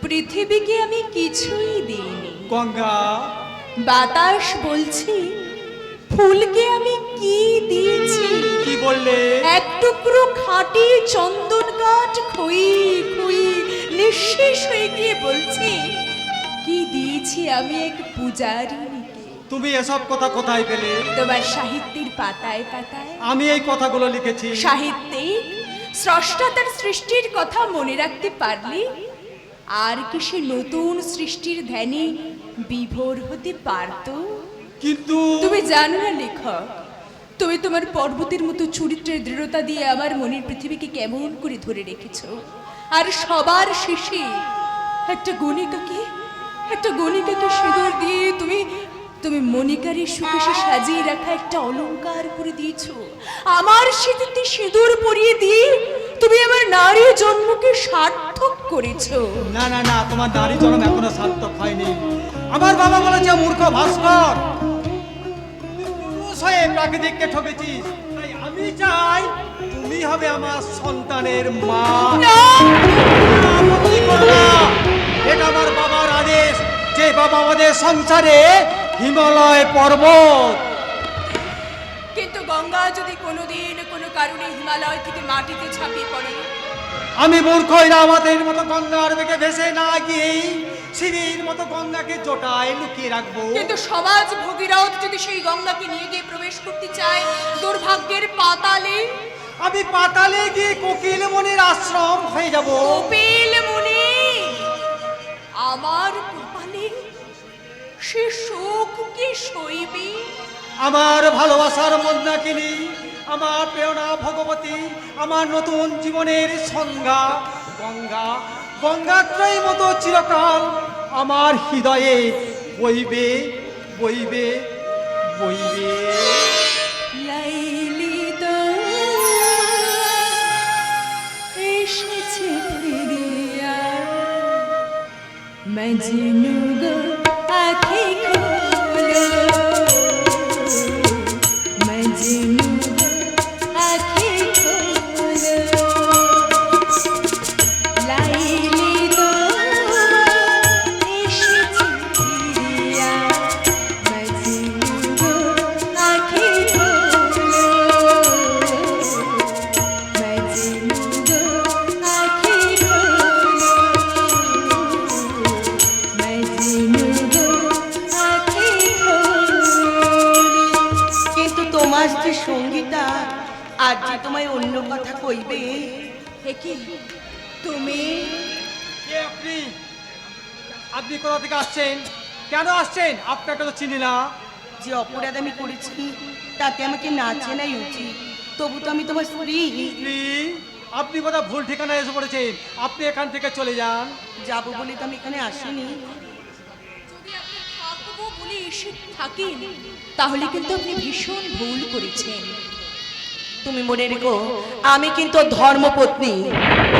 পৃথিবীকে আমি কিছুই দিইনি। গঙ্গা বাতাস বলছি ফুলকে আমি কি দিয়েছি? কি বললে? এক টুকরো খাঁটি চন্দন কাঠ খুই খুই নিঃশেষ হয়ে গিয়ে বলছি কি দিয়েছি আমি এক পূজারিণীকে। তুমি এসব কথা কোথায় পেলে? তোমার সাহিত্যের পাতায় পাতায়। আমি এই কথাগুলো লিখেছি। সাহিত্যিক স্রষ্টা তার সৃষ্টির কথা মনে রাখতে পারলে আর কি সে নতুন সৃষ্টির ধ্যানে বিভোর হতে পারত? কিন্তু তুমি জানো না লেখক, তুমি তোমার পর্বতের মতো চরিত্রের দৃঢ়তা দিয়ে আমার মনের পৃথিবীকে কেমন করে ধরে রেখেছো। আর সবার শেষে একটা গণিকাকে সিঁদুর দিয়ে তুমি মণিকারের সুকেশে সাজিয়ে রাখা একটা অলংকার করে দিয়েছো। আমার স্মৃতিতে সিঁদুর পরিয়ে দিয়ে তুমি আমার নারী জন্মকে সার্থক করেছো। না না না, তোমার নারী জন্ম এখনো সার্থক হয়নি। আমার বাবা বলেছে মূর্খ ভাস্কর, প্রাকৃতিককে ঠকেছিস। তাই আমি চাই তুমি হবে আমার সন্তানের মা। এটা আমার বাবার আদেশ, যে বাবা আমাদের সংসারে হিমালয় পর্বত। কিন্তু গঙ্গা যদি কোনোদিন কোনো কারণে হিমালয় থেকে মাটিতে ঝাঁপিয়ে পড়ে, আমি মূর্খ আমাদের মতো গঙ্গার বেগে ভেসে না গিয়েই শিবের মতো গঙ্গাকে জোটায় লুকিয়ে রাখবো। কিন্তু সমাজ ভগীরথ যদি সেই গঙ্গাকে নিয়ে গিয়ে প্রবেশ করতে চায় দুর্ভাগ্যের পাতালে, আমি পাতালে গিয়ে কোকিল মনির আশ্রম হয়ে যাব। কপিল মুনি আমার কপালে সে শোক কি সইবে? আমার ভালোবাসার মন্দাকিনী, আমার প্রেরণা ভগবতী, আমার নতুন জীবনের সংজ্ঞা গঙ্গা, গঙ্গাত্রয়ী মতো চিরকাল আমার হৃদয়ে বইবে বইবে বইবে। লাইলি তো এসেছে ফিরিয়া, মজনু গো আঁখি খোলো, মজনু গো আঁখি খোলো, লাইলি তো এসেছে ফিরিয়া, মজনু গো আঁখি খোলো, মজনু গো আঁখি খোলো, মজনু গো আঁখি খোলো। কিন্তু তোমার যে সঙ্গীতা আজ যে তোমায় অন্য কথা কইবে। কি তুমি? কে আপনি? আপনি কোথা থেকে আসছেন? কেন আসছেন? আপনাকে তো চিনি না। যে অপরাধ আমি করেছি তাতে আমাকে না চেনাই উচিত, তবু তো আমি তোমার স্ত্রী। স্ত্রী? আপনি বোধহয় ভুল ঠিকানায় এসে পড়েছেন। আপনি এখান থেকে চলে যান। যাবো বলে তো আমি এখানে আসিনি। যদি আপনি থাকবো বলে এসে থাকেন তাহলে কিন্তু আপনি ভীষণ ভুল করেছেন। তুমি মনে রেখো আমি কিন্তু ধর্মপত্নী।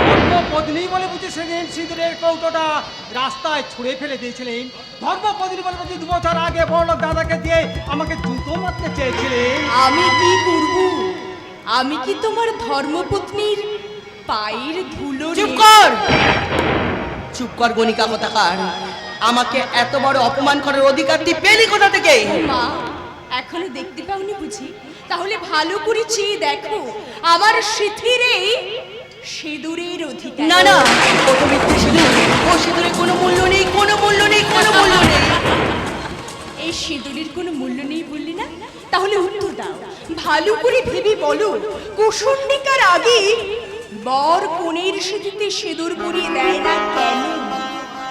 ধর্মপত্নী বলে বুঝি সেদিন সিঁদুরের কৌটোটা রাস্তায় ছুঁড়ে ফেলে দিয়েছিলেন? ধর্মপত্নী বলে বুঝি 2 বছর আগে বড়লোক দাদাকে দিয়ে আমাকে জুতো মারতে চেয়েছিলেন? আমি কি করব? আমি কি তোমার ধর্মপত্নীর পায়ের ধুলো? চুপ কর, চুপ কর গণিকা কোথাকার। আমাকে এত বড় অপমান করার অধিকার তুই পেলি কোথা থেকে? মা এখনো দেখতে পাওনি বুঝি? তাহলে ভালো করে চেয়ে দেখো আমার সিঁথিরে সিঁদুরের অধিকার। না না, ও তো মিথ্যে সিঁদুর। ও সিঁদুরে কোনো মূল্য নেই, কোনো মূল্য নেই, কোনো মূল্য নেই। এই সিঁদুরের কোনো মূল্য নেই বললি না? তাহলে উত্তর দাও, ভালো করে ভেবে বলো, কুশণ্ডিকার আগে বর কনের সিঁথিতে সিঁদুর পরিয়ে দেয় না কেন?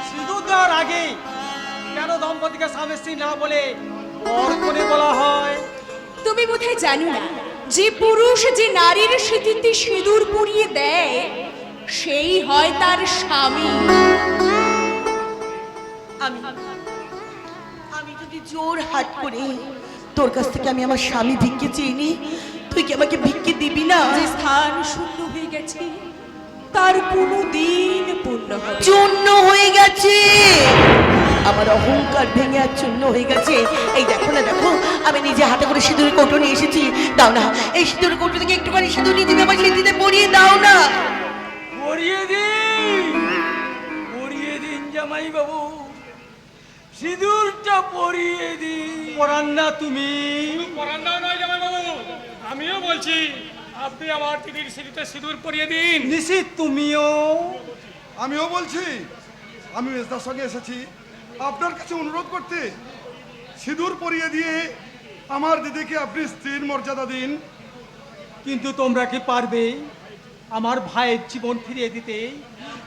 সিঁদুর দেওয়ার আগে কেন দম্পতিকে স্বামী স্ত্রী না বলে বর কনে বলা হয়? তুমি বোধহয় জানো না, যে পুরুষ যে নারীর সিঁথিতে সিঁদুর পরিয়ে দেয় সেই হয় তার স্বামী। আমি যদি জোর হাত করে তোর কাছ থেকে আমি আমার স্বামী ভিক্ষে চেয়েনি, তুই কি আমাকে ভিক্ষে দিবি না? যে স্থান শূন্য হয়ে গেছে তার কোনো দিন পূর্ণ হবে। চূর্ণ হয়ে গেছে, আমার অহংকার ভেঙে আর চূর্ণ হয়ে গেছে। এই দেখো না, দেখো আমি নিজে হাতে করে সিঁদুরের কৌটো নিয়ে এসেছি। দাও না, এই সিঁদুরের কৌটো থেকে একটুখানি সিঁদুর নিয়ে তুমি আমার সিঁথিতে পরিয়ে দাও না। পরিয়ে দিন জামাই বাবু, সিঁদুরটা পরিয়ে দিন। পরান না তুমি। পরান্না নয় জামাইবাবু, আমিও বলছি আপনি আমার দিদির সিঁড়িতে সিঁদুর পরিয়ে দিন। নিশিত তুমিও। আমিও বলছি, আমি মেজদার সঙ্গে এসেছি আপনার কাছে অনুরোধ করতে, সিঁদুর পরিয়ে দিয়ে আমার দিদিকে আপনি স্ত্রীর মর্যাদা দিন। কিন্তু তোমরা কি পারবে আমার ভাইয়ের জীবন ফিরিয়ে দিতে?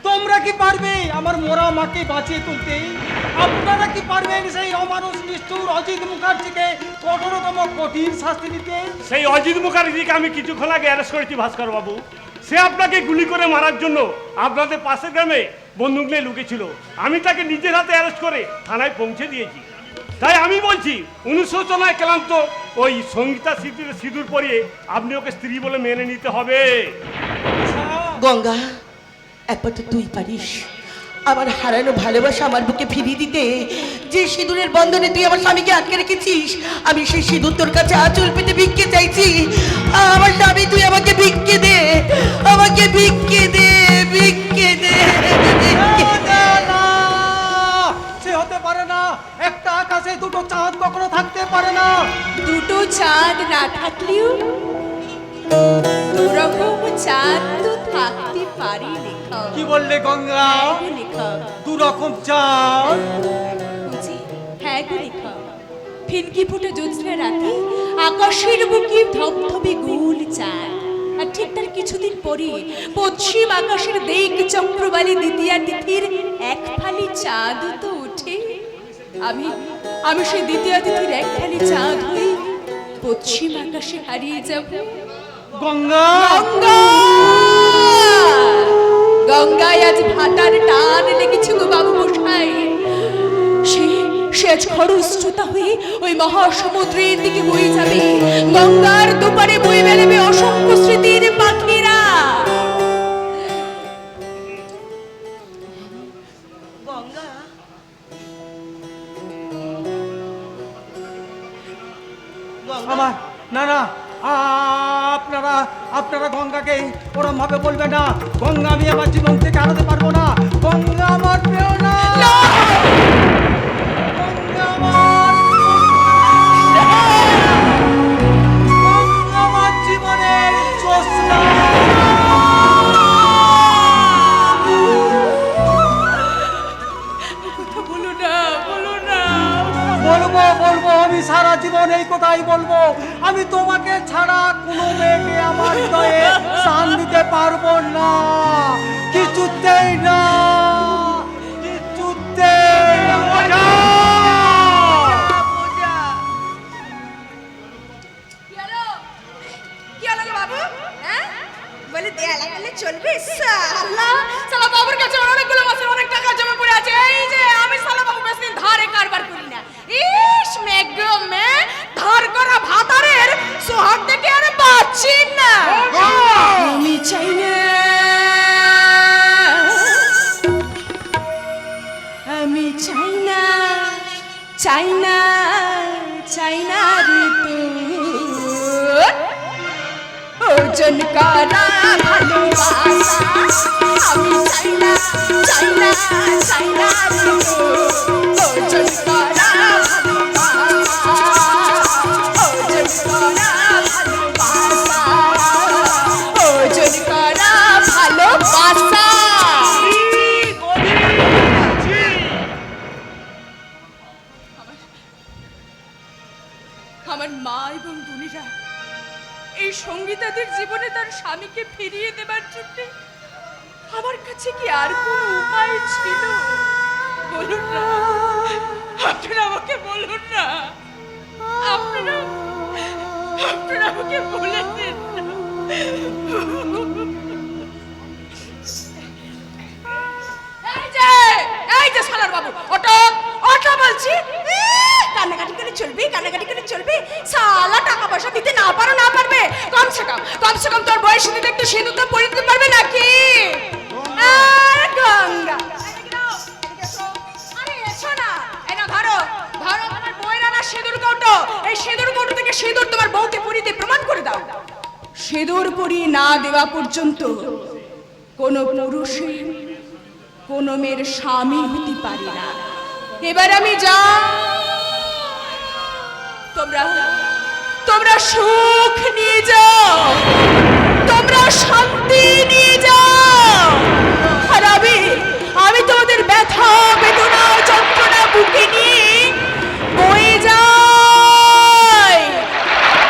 তোমরা কি পারবে আমার মোরা মাকে বাঁচিয়ে তুলতে? আপনারা কি পারবেন সেই অমানুষ নিষ্ঠুর অজিত মুখার্জিকে কঠোরতম কঠিন শাস্তি দিতে? সেই অজিত মুখার্জিকে আমি কিছুক্ষণ আগে অ্যারেস্ট করেছি ভাস্কর বাবু। সে আপনাকে গুলি করে মারার জন্য আপনাদের পাশের গ্রামে বন্দুক নিয়ে লুকেছিল। আমি তাকে নিজের হাতে অ্যারেস্ট করে থানায় পৌঁছে দিয়েছি। তাই আমি বলছি, অনুশোচনায় ক্লান্ত ওই সঙ্গীতা স্মৃতিতে সিঁদুর পরিয়ে আপনি ওকে স্ত্রী বলে মেনে নিতে হবে। গঙ্গা, একমাত্র তুই পারিস আমার হারানো ভালোবাসা আমার বুকে ফিরিয়ে দিতে। যে সিঁদুরের বন্ধনে তুই আমার স্বামীকে আটকে রেখেছিস, আমি সেই সিঁদুর তোর কাছে আঁচল পেতে ভিক্ষে চাইছি। আমার স্বামী, তুই আমাকে ভিক্ষে দে, আমাকে ভিক্ষে দে, ভিক্ষে দে, ভিক্ষে দে। সে হতে পারে না। একটা আকাশে দুটো চাঁদ কখনো থাকতে পারে না। দুটো চাঁদ না থাকলেও দুরকম চাঁদ তো থাকতে পারে লেখক। কি বললে গঙ্গা? হ্যাঁ গো লেখক, দু রকম চাঁদ। বুঝি? হ্যাঁ গো লেখক, ফিনকি ফুটে জ্যোৎস্না রাতে আকাশের বুকে ধবধবে গোল চাঁদ, আর ঠিক তার কিছুদিন পরে পশ্চিম আকাশের দিক চক্রবালী দ্বিতীয়া তিথির এক ফালি চাঁদ তো ওঠে। আমি সেই দ্বিতীয় তিথির এক ফালি চাঁদ হই পশ্চিম আকাশে হারিয়ে যাব। গঙ্গা, গঙ্গা, গঙ্গায় আজ ভাটার টান লেগেছে গো বাবু মশাই। সে আজ খরস্রোতা হয়ে ওই মহাসমুদ্রের দিকে বয়ে যাবে। গঙ্গার দুপারে বয়ে বেড়াবে অসংখ্য স্মৃতির পাখিরা। গঙ্গা, আমার না না, আপনারা গঙ্গাকে ওরম ভাবে বলবে না। গঙ্গা আমি আমার জীবন থেকে হারাতে পারবো না। গঙ্গা আমার প্রিয় না। গঙ্গা আমার জীবনের জ্যোৎস্না। বলো না, বলো না। বলবো, আমি সারা জীবন এই কথাই বলবো। আমি তোমাকে ছাড়া কোনো মেয়েকে আমার হৃদয়ে স্থান দিতে পারবো না, কিছুতেই না, কিছুতেই না। কি হলো গো বাবু? হ্যাঁ, বলে দেয়া লাগালে চলবে? সালা বাবুর কাছে অনেকগুলো মাসের অনেক টাকা জমা পড়ে আছে। এই যে আমি সালা বাবু বেশি দিন ধারে কারবার করি না। ইস মেঘমে ধার করা ভাতারের সোহাগ দেখে আর বাঁচি না। আমি চাই না, আমি চাই না, চাই না, চাই না রে তোর ওজন করা ভালোবাসা। আমি চাই না, চাই না, চাই না রে তোর ওজন করা ভালোবাসা, ওজন করা ভালোবাসা, ওজন করা ভালোবাসা। আমার মা এবং বোনেরা এই সঙ্গীতাদের জীবনে তার স্বামীকে ফিরিয়ে দেবার জন্য আমার কাছে কি আর কোনো উপায় ছিল? বলুন না, আপনারা আমাকে বলুন না, আপনারা আমাকে বলে দিন না। এই যে শালার বাবু, অটো অটো বলছি। কান্নাকাটি করে চলবে, কান্নাকাটি করে চলবে। সালা টাকা পয়সা দিতে না পারো, না পারবে, কমসে কম তোর বয়স দিতে একটু সিঁদুর তো পরিয়ে দিতে পারবে নাকি? আর গঙ্গা, আরে এসো না, এই না ধরো ধরো তোমার বউয়ের আনা সিঁদুর কৌটো। এই সিঁদুর কৌটো থেকে সিঁদুর তোমার বউকে পরিয়ে দিয়ে প্রমাণ করে দাও। সিঁদুর পরিয়ে না দেওয়া পর্যন্ত কোন পুরুষের কোন মেয়ের স্বামী হতে পারে না। এবার আমি যা, তোমরা সুখ নিয়ে যাও, তোমরা শান্তি নিয়ে যাও। আর আমি তোমাদের ব্যথা বেদনা যন্ত্রণা বুকে নিয়ে বয়ে যাই,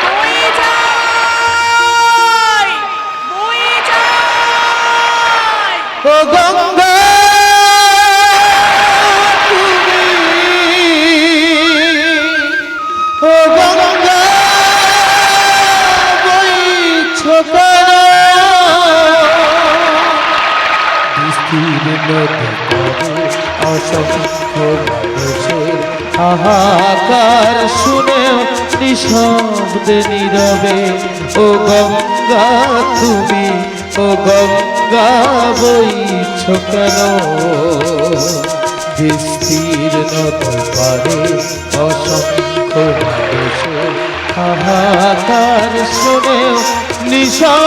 বয়ে যাই, বয়ে যাই। ও গঙ্গা ও গঙ্গা বইছো কেন বিস্তীর্ণ দেবরে অসংখ্য মানুষের হাহাকার শুনেও নিঃশব্দে নীরবে ও গঙ্গা তুমি ও গঙ্গা বইছো কেন বিস্তীর্ণ দেবরে অসংখ্য মানুষের হাহাকার শুনেও নিঃশব্দে